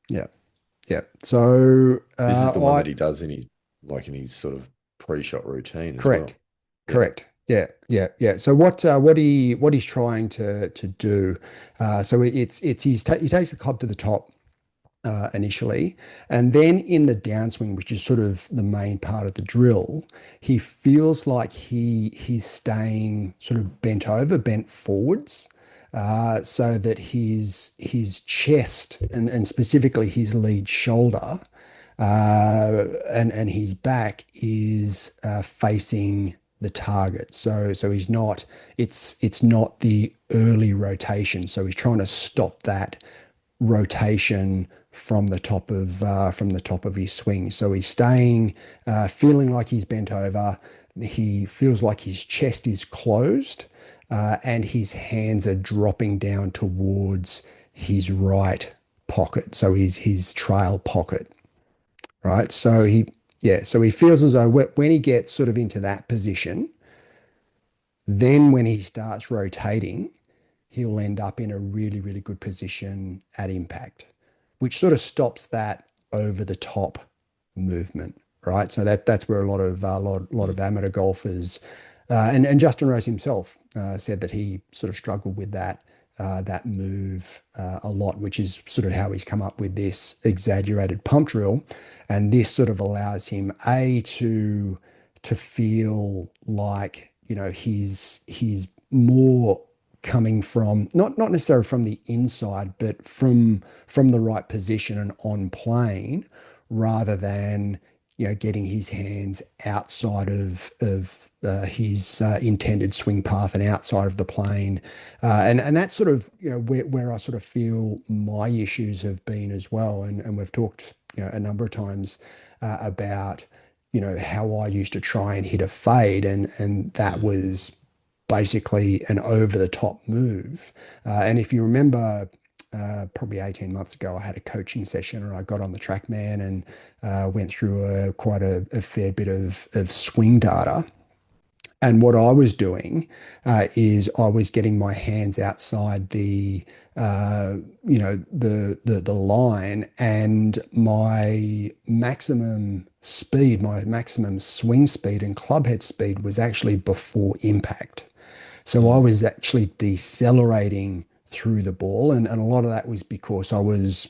S2: Yeah, yeah. So
S1: This is the one
S2: I
S1: that he does in his sort of pre-shot routine as
S2: correct.
S1: well. Yeah.
S2: Correct. Yeah, yeah, yeah. So what he's trying to do, so it's he takes the club to the top initially, and then in the downswing, which is sort of the main part of the drill, he feels like he's staying sort of bent over, bent forwards, so that his chest and specifically his lead shoulder and his back is facing the target. So he's not. It's not the early rotation. So he's trying to stop that rotation from the top of his swing. So he's staying, feeling like he's bent over. He feels like his chest is closed, and his hands are dropping down towards his right pocket. So his trail pocket, right? So
S1: Nice.
S2: so he feels as though when he gets sort of into that position, then when he starts rotating, he'll end up in a really good position at impact, which sort of stops that over the top movement, right? So that's where a lot of lot
S1: Mm.
S2: of amateur golfers and Justin Rose himself said that he sort of struggled with that move a lot, which is sort of how he's come up with this exaggerated pump drill, and this sort of allows him to feel like he's more coming from not necessarily from the inside, but from the right position and on plane, rather than getting his hands outside of his intended swing path and outside of the plane, and that's sort of where I sort of feel my issues have been as well, and we've talked a number of times about how I used to try and hit a fade, and that
S1: Mm.
S2: was basically an over the top move. And if you remember, probably 18 months ago, I had a coaching session and I got on the TrackMan and went through quite a fair bit of swing data. And what I was doing is I was getting my hands outside the line, and my maximum swing speed and club head speed was actually before impact. So I
S1: Mm.
S2: was actually decelerating through the ball, and a lot of that was because I was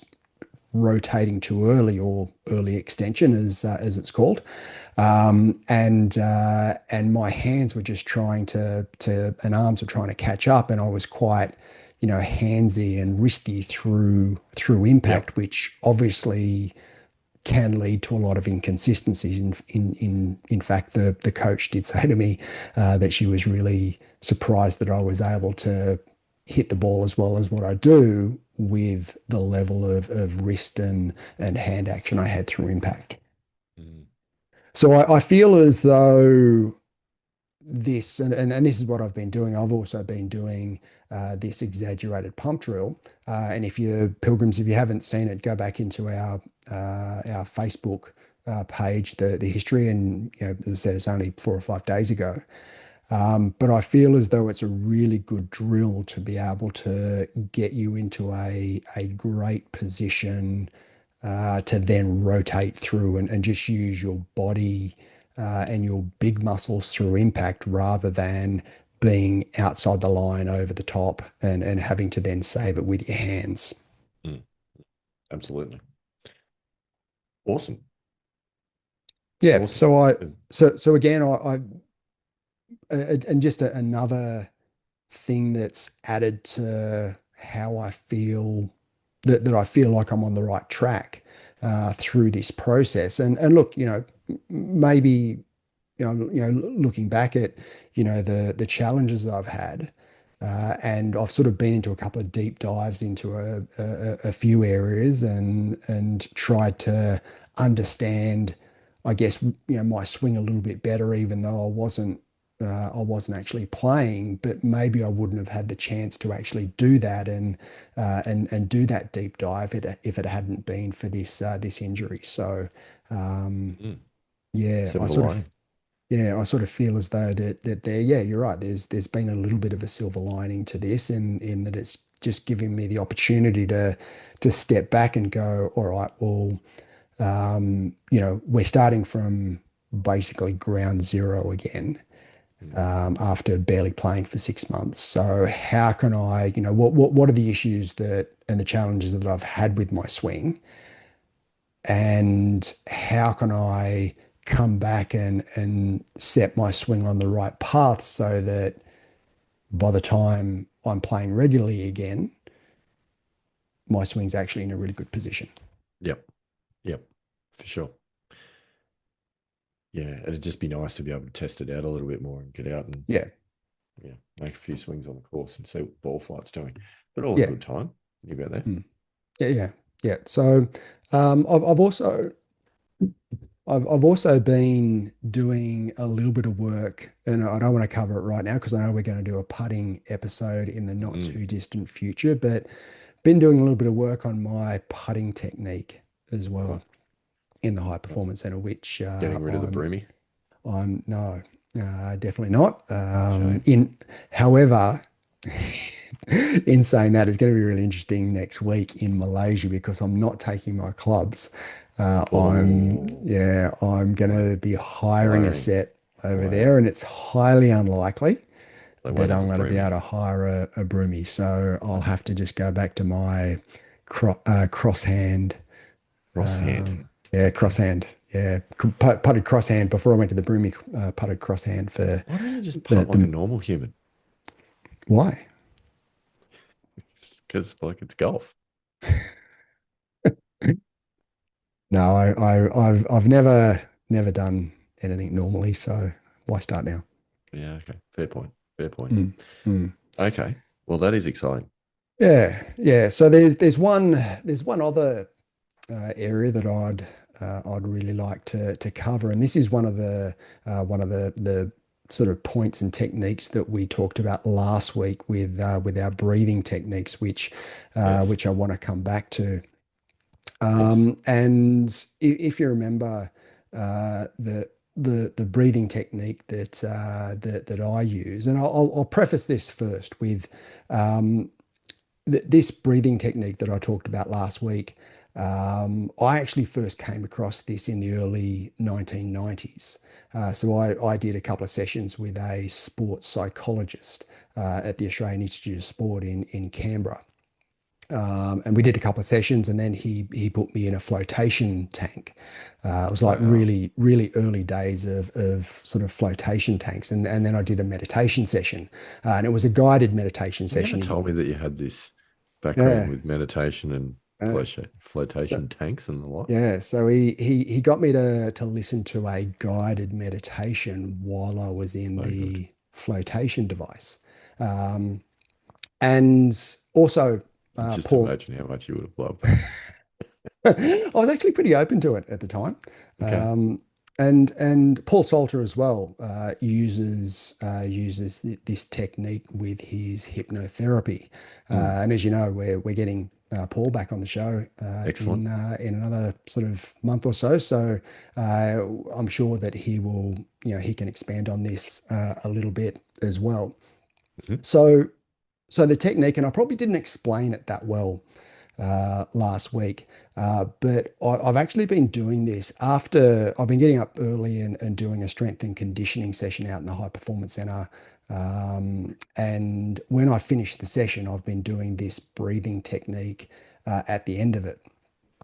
S2: rotating too early, or early extension as it's called. And my hands were just trying to and arms were trying to catch up, and I was quite, handsy and wristy through
S1: Yep.
S2: impact, which obviously can lead to a lot of inconsistencies. In fact, the coach did say to me that she was really surprised that I was able to hit the ball as well as what I do with the level of wrist and hand action I had through impact.
S1: Mm.
S2: So I feel as though and this is what I've been doing. I've also been doing this exaggerated pump drill. And if you pilgrims, if you haven't seen it, go back into our Facebook page, the history, and as I said, it's only 4 or 5 days ago. But I feel as though it's a really good drill to be able to get you into a great position to then rotate through and just use your body and your big muscles through impact rather than being outside the line over the top and having to then save it with your hands.
S1: Mm. Absolutely. Awesome.
S2: Yeah.
S1: Awesome.
S2: So I
S1: Uh,
S2: so again and just another thing that's added to how I feel that I feel like I'm on the right track through this process. And look, maybe looking back at the challenges that I've had, and I've sort of been into a couple of deep dives into a few areas and tried to understand, I guess, my swing a little bit better, even though I wasn't actually playing, but maybe I wouldn't have had the chance to actually do that and do that deep dive if it hadn't been for this injury. So um,
S1: mm.
S2: yeah, I
S1: Silver
S2: sort of
S1: lining.
S2: yeah, I sort of feel as though that there, yeah, you're right. There's been a little bit of a silver lining to this in that it's just giving me the opportunity to step back and go, all right, well, we're starting from basically ground zero again,
S1: Mm.
S2: after barely playing for 6 months. So how can I, what are the issues that and the challenges that I've had with my swing? And how can I come back and set my swing on the right path so that by the time I'm playing regularly again, my swing's actually in a really good position.
S1: Yep. Yep. For sure. Yeah. It'd just be nice to be able to test it out a little bit more and get out and
S2: Yeah,
S1: yeah, make a few swings on the course and see what ball flight's doing. But all in
S2: yeah,
S1: good time. You got there.
S2: mm, yeah, yeah, yeah. So I've also been doing a little bit of work, and I don't want to cover it right now because I know we're going to do a putting episode in the not
S1: Mm.
S2: too distant future, but been doing a little bit of work on my putting technique as well
S1: Right.
S2: in the high
S1: Right.
S2: performance center, which
S1: Getting rid of the broomy.
S2: I'm no, definitely not.
S1: Shame.
S2: However, in saying that, it's going to be really interesting next week in Malaysia because I'm not taking my clubs.
S1: Oh,
S2: I'm going
S1: right.
S2: to be hiring a
S1: Hiring.
S2: set over
S1: Wow.
S2: there, and it's highly unlikely
S1: They
S2: that
S1: won't have
S2: I'm
S1: a
S2: going to be able
S1: broomy.
S2: to hire a broomie. So I'll have to just go back to my crosshand.
S1: Cross hand.
S2: Yeah,
S1: Okay.
S2: crosshand. Yeah, putted crosshand before I went to the broomie. Putted crosshand for
S1: Why don't you just
S2: the
S1: putt like a
S2: the
S1: normal human?
S2: why?
S1: Because like it's golf.
S2: No, I've never done anything normally, so why start now?
S1: Yeah. Okay. Fair point. Fair point.
S2: Mm, mm.
S1: Okay. Well, that is exciting.
S2: Yeah, yeah. So there's one other area that I'd really like to cover, and this is one of the sort of points and techniques that we talked about last week with our breathing techniques,
S1: Yes.
S2: which I want to come back to.
S1: Yes.
S2: And if you remember the breathing technique that I use, and I'll preface this first with this breathing technique that I talked about last week. I actually first came across this in the early 1990s. So I did a couple of sessions with a sports psychologist at the Australian Institute of Sport in Canberra. And we did a couple of sessions, and then he put me in a flotation tank. It was like
S1: Wow.
S2: really early days of sort of flotation tanks, and then I did a meditation session, and it was a guided meditation
S1: You never
S2: session.
S1: told me that you had this background
S2: Yeah.
S1: with meditation and
S2: Uh, so
S1: flotation tanks and the lot.
S2: yeah, so he got me to listen to a guided meditation while I was in
S1: So good.
S2: the flotation device, um, and also
S1: I just
S2: Paul.
S1: imagine how much you would have loved that.
S2: I was actually pretty open to it at the time.
S1: Okay.
S2: Um, and Paul Salter as well uses this technique with his hypnotherapy.
S1: Mm,
S2: And as you know, we're getting Paul back on the show
S1: excellent.
S2: in another sort of month or so. So I'm sure that he will, he can expand on this a little bit as well.
S1: Mhm.
S2: So so the technique, and I probably didn't explain it that well last week. But I've actually been doing this after I've been getting up early and doing a strength and conditioning session out in the high performance center. And when I finish the session, I've been doing this breathing technique at the end of it.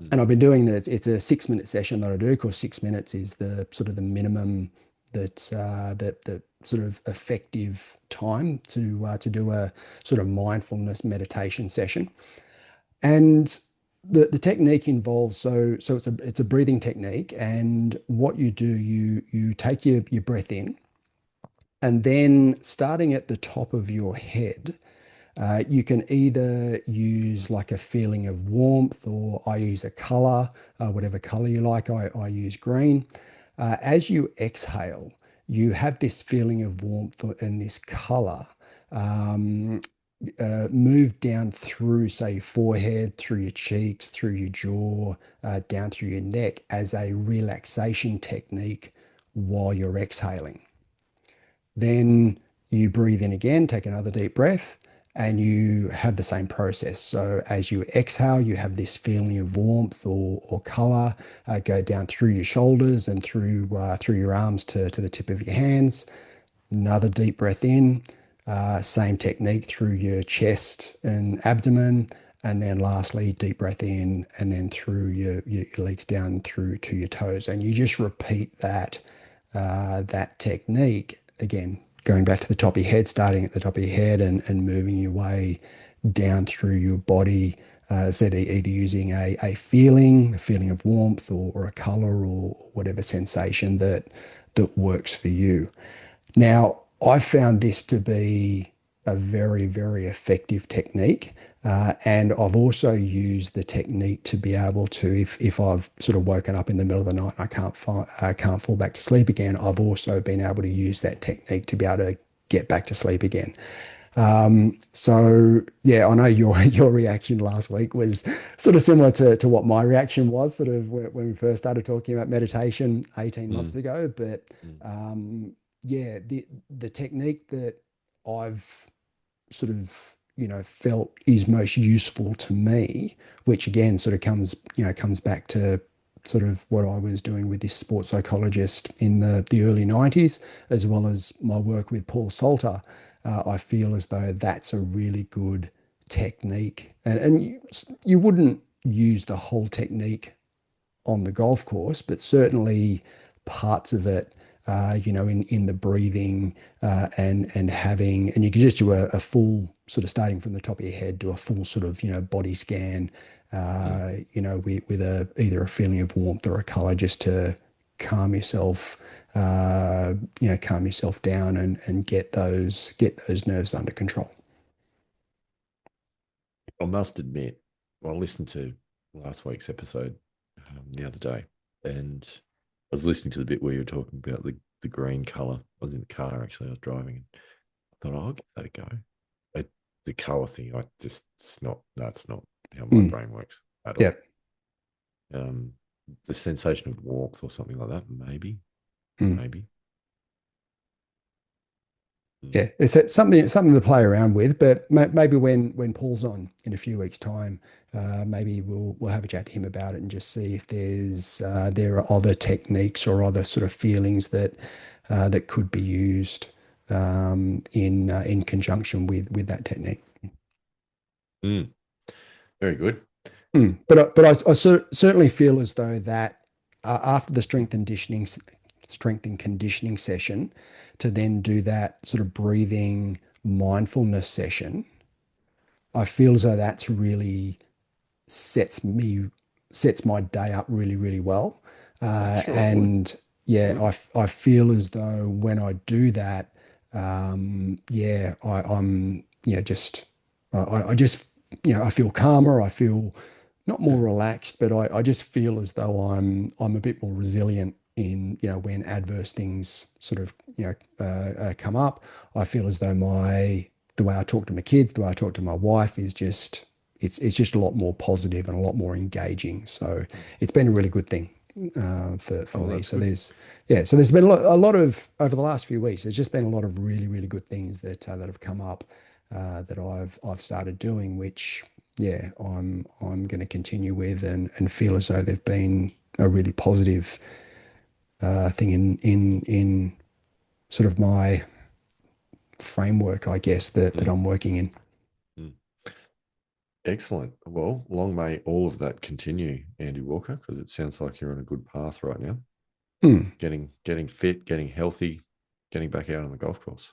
S1: Mm,
S2: And I've been doing this. It's a 6 minute session that I do because 6 minutes is the sort of the minimum that sort of effective time to do a sort of mindfulness meditation session. And the technique involves so it's a breathing technique, and what you do, you take your breath in, and then starting at the top of your head, you can either use like a feeling of warmth, or I use a color, whatever color you like. I use green. As you exhale, you have this feeling of warmth and this color um, move down through, say, your forehead, through your cheeks, through your jaw, down through your neck as a relaxation technique while you're exhaling. Then you breathe in again, take another deep breath, and you have the same process. So as you exhale, you have this feeling of warmth or color go down through your shoulders and through your arms to the tip of your hands. Another deep breath in, same technique through your chest and abdomen. And then lastly, deep breath in and then through your legs down through to your toes. And you just repeat that technique again, going back to the top of your head, starting at the top of your head and moving your way down through your body. Said either using a feeling of warmth or a color or whatever sensation that works for you. Now, I found this to be a very effective technique. And I've also used the technique to be able to, if I've sort of woken up in the middle of the night and I can't fall back to sleep again, I've also been able to use that technique to be able to get back to sleep again. So yeah, I know your your reaction last week was sort of similar to what my reaction was sort of when we first started talking about meditation 18 months
S1: mm,
S2: ago. But
S1: mm,
S2: yeah, the technique that I've sort of felt is most useful to me, which again sort of comes back to sort of what I was doing with this sports psychologist in the early 90s, as well as my work with Paul Salter. I feel as though that's a really good technique, and you wouldn't use the whole technique on the golf course, but certainly parts of it, in the breathing and having, and you can just do a full sort of starting from the top of your head, do a full sort of, body scan,
S1: mm.
S2: with either a feeling of warmth or a color just to calm yourself, calm yourself down and get those nerves under control.
S1: I must admit, I listened to last week's episode the other day, and I was listening to the bit where you were talking about the green color. I was in the car actually. I was driving, and I thought, oh, I'll give that a go. The color thing, that's not how my
S2: Mm,
S1: brain works at
S2: yeah.
S1: all. Um, the sensation of warmth or something like that, maybe,
S2: Mm.
S1: maybe. Mm,
S2: Yeah, it's something to play around with, but maybe when Paul's on in a few weeks' time, maybe we'll have a chat to him about it and just see if there are other techniques or other sort of feelings that could be used in conjunction with that technique.
S1: mm. Very good.
S2: Certainly feel as though that after the strength and conditioning session, to then do that sort of breathing mindfulness session, I feel as though that's really sets me sets my day up really, really well.
S1: I'm sure it would.
S2: And
S1: It's
S2: yeah,
S1: good.
S2: I feel as though when I do that, yeah, I'm just I just I feel calmer. I feel not
S1: Yeah.
S2: more relaxed, but I just feel as though I'm a bit more resilient in when adverse things sort of come up. I feel as though the way I talk to my kids, the way I talk to my wife is just it's just a lot more positive and a lot more engaging. So
S1: Mm.
S2: it's been a really good thing for
S1: Oh,
S2: me.
S1: that's
S2: So
S1: good.
S2: there's been a lot of over the last few weeks. There's just been a lot of really really good things that have come up that I've started doing, which yeah I'm going to continue with and feel as though they've been a really positive thing in sort of my framework, I guess that
S1: Mm.
S2: I'm working in.
S1: Mm. Excellent. Well, long may all of that continue, Andy Walker, because it sounds like you're on a good path right now.
S2: Hmm.
S1: Getting fit, getting healthy, getting back out on the golf course.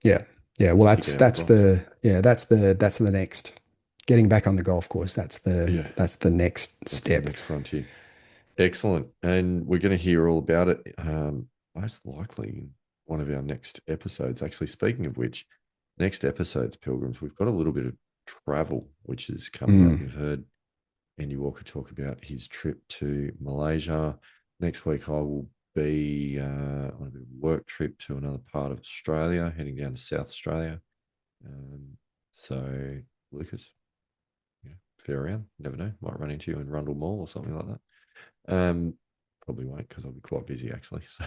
S2: Yeah. Yeah. Well,
S1: It's ticking every box.
S2: that's the next getting back on the golf course.
S1: Yeah,
S2: That's the next
S1: that's the
S2: step.
S1: next frontier. Excellent. And we're going to hear all about it most likely in one of our next episodes. Actually, speaking of which, next episode's Pilgrims, we've got a little bit of travel which is coming up.
S2: Mm,
S1: You've heard Andy Walker talk about his trip to Malaysia. Next week, I will be on a bit of a work trip to another part of Australia, heading down to South Australia. Um, so, Lucas, yeah, fair around. Never know. Might run into you in Rundle Mall or something like that. Um, Probably won't because I'll be quite busy actually. So,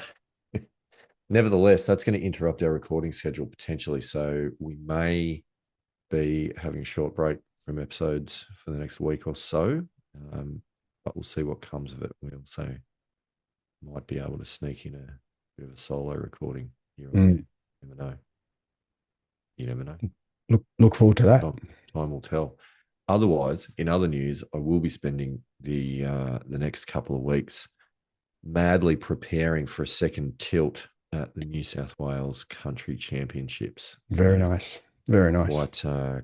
S1: nevertheless, that's going to interrupt our recording schedule potentially. So we may be having a short break from episodes for the next week or so, but we'll see what comes of it. We also might be able to sneak in a bit of a solo recording here or
S2: mm.
S1: there. You never know. You never know.
S2: Look forward to that.
S1: Time will tell. Otherwise, in other news, I will be spending the next couple of weeks madly preparing for a second tilt at the New South Wales Country Championships.
S2: Very
S1: So
S2: nice. Very nice.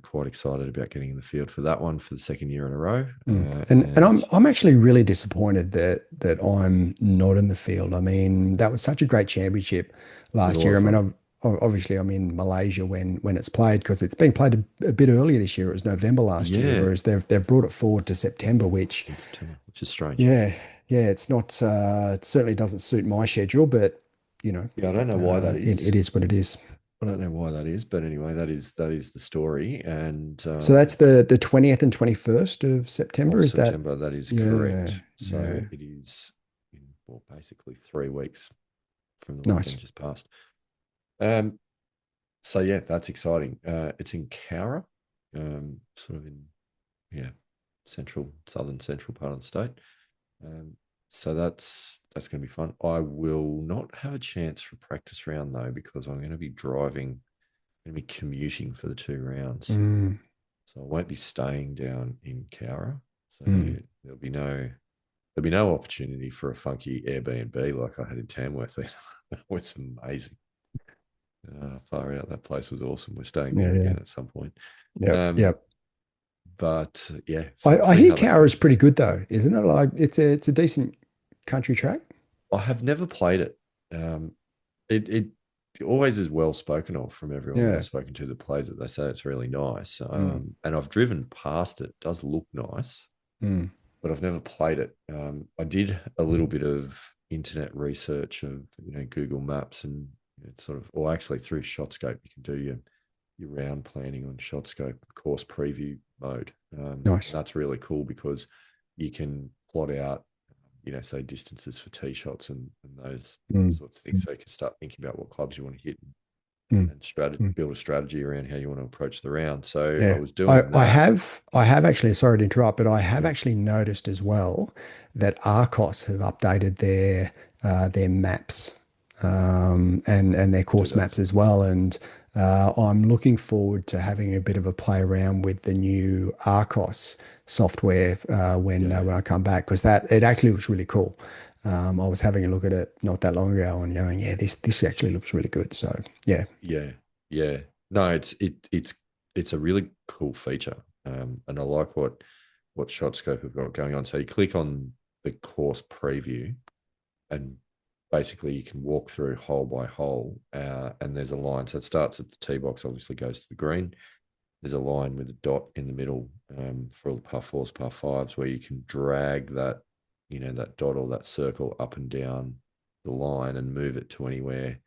S1: quite excited about getting in the field for that one for the second year in a row.
S2: Mm. And
S1: And
S2: I'm actually really disappointed that I'm not in the field. I mean, that was such a great championship
S1: it was a
S2: last
S1: lot
S2: year.
S1: of
S2: I mean,
S1: fun.
S2: obviously I'm in Malaysia when it's played because it's been played a bit earlier this year. It was November last year,
S1: Yeah,
S2: whereas they've brought it forward to September,
S1: it's
S2: which
S1: in September, which is strange.
S2: yeah, yeah, it's not it certainly doesn't suit my schedule, but you know,
S1: Yeah, I don't know why that
S2: it
S1: is.
S2: is what it is.
S1: I don't know why that is, but anyway, that is the story. And
S2: So that's the 20th and 21st of September.
S1: of
S2: Is that
S1: September, that is
S2: yeah,
S1: correct. So
S2: yeah.
S1: it is in, well, basically 3 weeks from the
S2: Nice.
S1: weekend just passed. Um, So yeah, that's exciting. It's in Cowra, sort of in yeah, southern central part of the state. Um, so that's going to be fun. I will not have a chance for practice round though because I'm going to be driving, going to be commuting for the 2 rounds.
S2: Mm,
S1: So I won't be staying down in Cowra. So
S2: mm.
S1: there'll be no opportunity for a funky Airbnb like I had in Tamworth. That was amazing. Far out. That place was awesome. We're staying
S2: Yeah,
S1: there
S2: yeah.
S1: again at some point.
S2: Yep,
S1: Um,
S2: yep.
S1: but yeah, so we'll
S2: I
S1: see
S2: hear
S1: how that
S2: Cowra is
S1: goes.
S2: pretty good though, isn't it? Like it's a decent country track.
S1: I have never played it. Um, it always is well spoken of from everyone that I've
S2: Yeah.
S1: spoken to that plays it. They say it's really nice.
S2: Mm,
S1: And I've driven past it. It does look nice,
S2: mm.
S1: but I've never played it. I did a little bit of internet research of Google Maps and it's sort of, or actually through ShotScope, you can do your round planning on ShotScope course preview mode. And
S2: Nice.
S1: that's really cool because you can plot out, say distances for tee shots and those
S2: Mm,
S1: sorts of things. So you can start thinking about what clubs you want to hit
S2: mm,
S1: and
S2: mm.
S1: build a strategy around how you want to approach the round. So I
S2: Yeah.
S1: was doing that.
S2: I have actually, sorry to interrupt, but I have
S1: Yeah.
S2: actually noticed as well that Arcos have updated their maps and their
S1: Do
S2: course maps
S1: those.
S2: as well. And I'm looking forward to having a bit of a play around with the new Arcos software
S1: Yeah,
S2: when I come back because that it actually looks really cool. I was having a look at it not that long ago and going, yeah, this actually looks really good. So yeah,
S1: yeah, yeah. No, it's a really cool feature, and I like what ShotScope have got going on. So you click on the course preview, and basically you can walk through hole by hole, and there's a line. So it starts at the tee box, obviously goes to the green. There's a line with a dot in the middle, for all the par fours, par fives, where you can drag that, that dot or that circle up and down the line and move it to anywhere,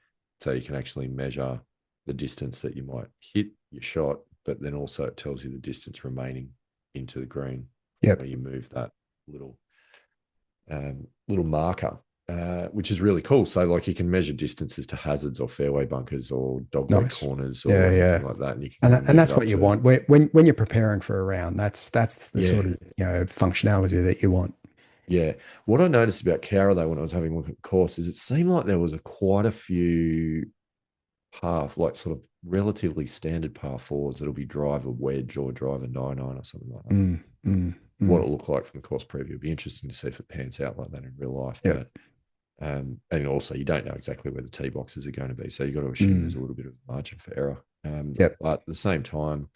S1: so you can actually measure the distance that you might hit your shot, but then also it tells you the distance remaining into the green from
S2: yep,
S1: where you move that little little marker, which is really cool. So, like, you can measure distances to hazards or fairway bunkers or dogleg
S2: nice.
S1: corners
S2: Yeah,
S1: or anything
S2: yeah.
S1: like that, and you can
S2: And
S1: kind of
S2: and
S1: measure
S2: that's
S1: up
S2: what you
S1: to,
S2: want when you're preparing for a round. That's the
S1: yeah,
S2: sort of functionality that you want.
S1: yeah. What I noticed about Cara though, when I was having a look at the course, is it seemed like there was quite a few like sort of relatively standard par fours that'll be driver wedge or driver 9-iron or something like that.
S2: Mm, mm,
S1: What
S2: mm.
S1: it looked like from the course preview. It'd be interesting to see if it pans out like that in real life,
S2: Yep.
S1: but. And also, you don't know exactly where the tee boxes are going to be, so you've got to assume there's
S2: Mm,
S1: a little bit of margin for error.
S2: yep.
S1: But at the same time,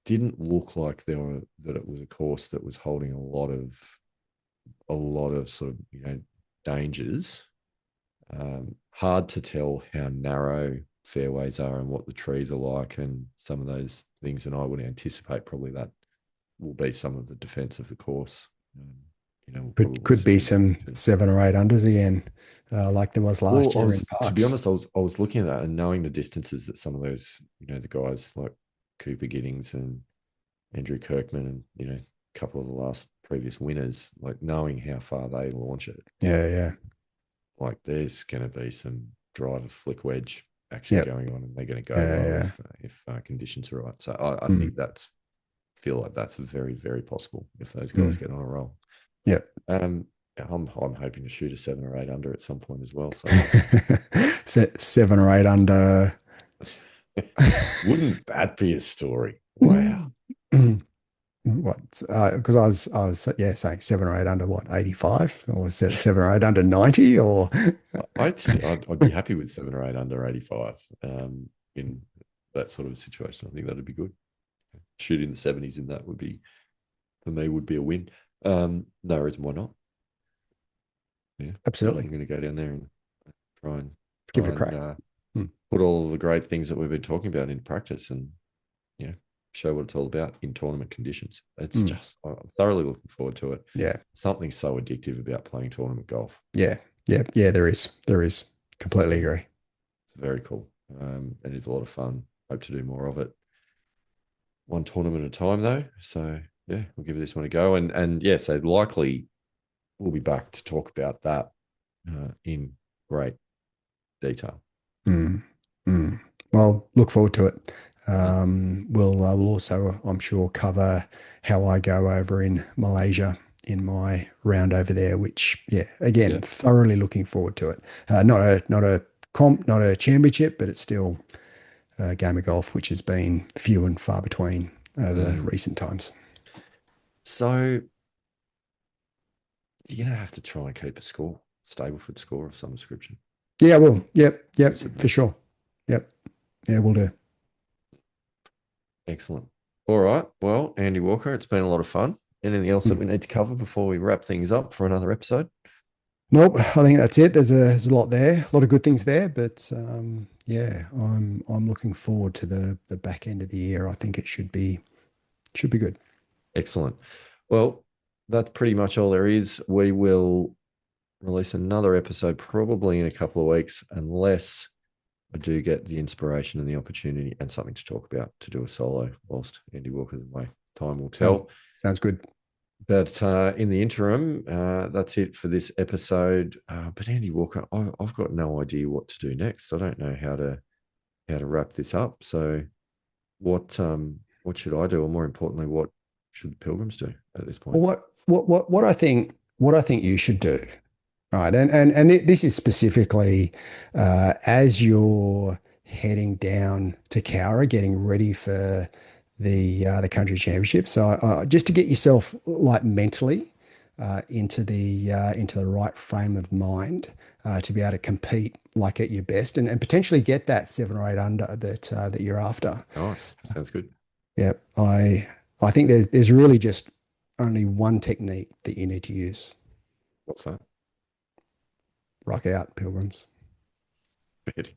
S1: didn't look like that it was a course that was holding a lot of sort of dangers. Hard to tell how narrow fairways are and what the trees are like, and some of those things. And I would anticipate probably that will be some of the defense of the course. Um, we'll probably
S2: Could be
S1: see.
S2: some 7 or 8 unders again, like there was
S1: Well,
S2: last
S1: I
S2: year in
S1: was, to be
S2: Parks.
S1: honest, I was looking at that and knowing the distances that some of those, the guys like Cooper Giddings and Andrew Kirkman and, a couple of the last previous winners, like knowing how far they launch it,
S2: Yeah, yeah,
S1: like there's going to be some driver flick wedge action
S2: yep,
S1: going on, and they're going to go
S2: yeah,
S1: low
S2: yeah.
S1: if conditions are right. So I
S2: Mm,
S1: think feel like that's very, very possible if those guys
S2: mm,
S1: get on a roll.
S2: yep.
S1: Um, I'm hoping to shoot a 7 or 8 under at some point as well. So
S2: 7 or 8 under.
S1: wouldn't that be a story? Wow.
S2: What? Because I was yeah saying 7 or 8 under what 85 or 7 or 8 under 90 or
S1: I'd be happy with 7 or 8 under 85, in that sort of a situation. I think that'd be good. Shooting the 70s in that would be, for me, would be a win. No reason why not. Yeah. So I'm
S2: absolutely
S1: going to go down there and try and
S2: give it
S1: try
S2: a
S1: and
S2: crack. Mm,
S1: put all of the great things that we've been talking about into practice, and you know show what it's all about in tournament conditions. It's
S2: mm,
S1: just, I'm thoroughly looking forward to it.
S2: yeah,
S1: Something so addictive about playing tournament golf.
S2: yeah, yeah, yeah. There is completely
S1: Yeah,
S2: agree.
S1: it's very cool. It is a lot of fun. Hope to do more of it. One tournament at a time, though. So yeah, we'll give this one a go. And yeah, so likely we'll be back to talk about that, in great detail.
S2: Mm, mm. Well, look forward to it.
S1: Mm.
S2: We'll also, I'm sure, cover how I go over in Malaysia in my round over there, which, yeah, again,
S1: Yeah.
S2: thoroughly looking forward to it. Not a comp, not a championship, but it's still a game of golf, which has been few and far between over
S1: Mm.
S2: recent times.
S1: So you're gonna have to try and keep a score, Stableford score of some description.
S2: Yeah, well, yep,
S1: Give
S2: yep,
S1: us a
S2: for
S1: nudge.
S2: sure. Yep, yeah, we'll do.
S1: Excellent. All right. Well, Andy Walker, it's been a lot of fun. Anything else that
S2: Mm.
S1: we need to cover before we wrap things up for another episode?
S2: Nope, I think that's it. There's a lot there, a lot of good things there, but yeah, I'm looking forward to the back end of the year. I think it should be good.
S1: Excellent. Well, that's pretty much all there is. We will release another episode probably in a couple of weeks, unless I do get the inspiration and the opportunity and something to talk about to do a solo whilst Andy Walker's away. Time will
S2: Sounds
S1: tell.
S2: sounds good.
S1: But in the interim, that's it for this episode. But Andy Walker, I've got no idea what to do next. I don't know how to wrap this up. So what should I do, or more importantly, what should the Pilgrims do at this
S2: Well,
S1: point?
S2: what I think you should do, right? And this is specifically as you're heading down to Cowra, getting ready for the country championship. So just to get yourself like mentally into the right frame of mind to be able to compete like at your best and potentially get that 7 or 8 under that you're after.
S1: Nice. Sounds good.
S2: Yeah, I think there's really just only one technique that you need to use.
S1: What's that?
S2: Rock out, pilgrims.
S1: Betting.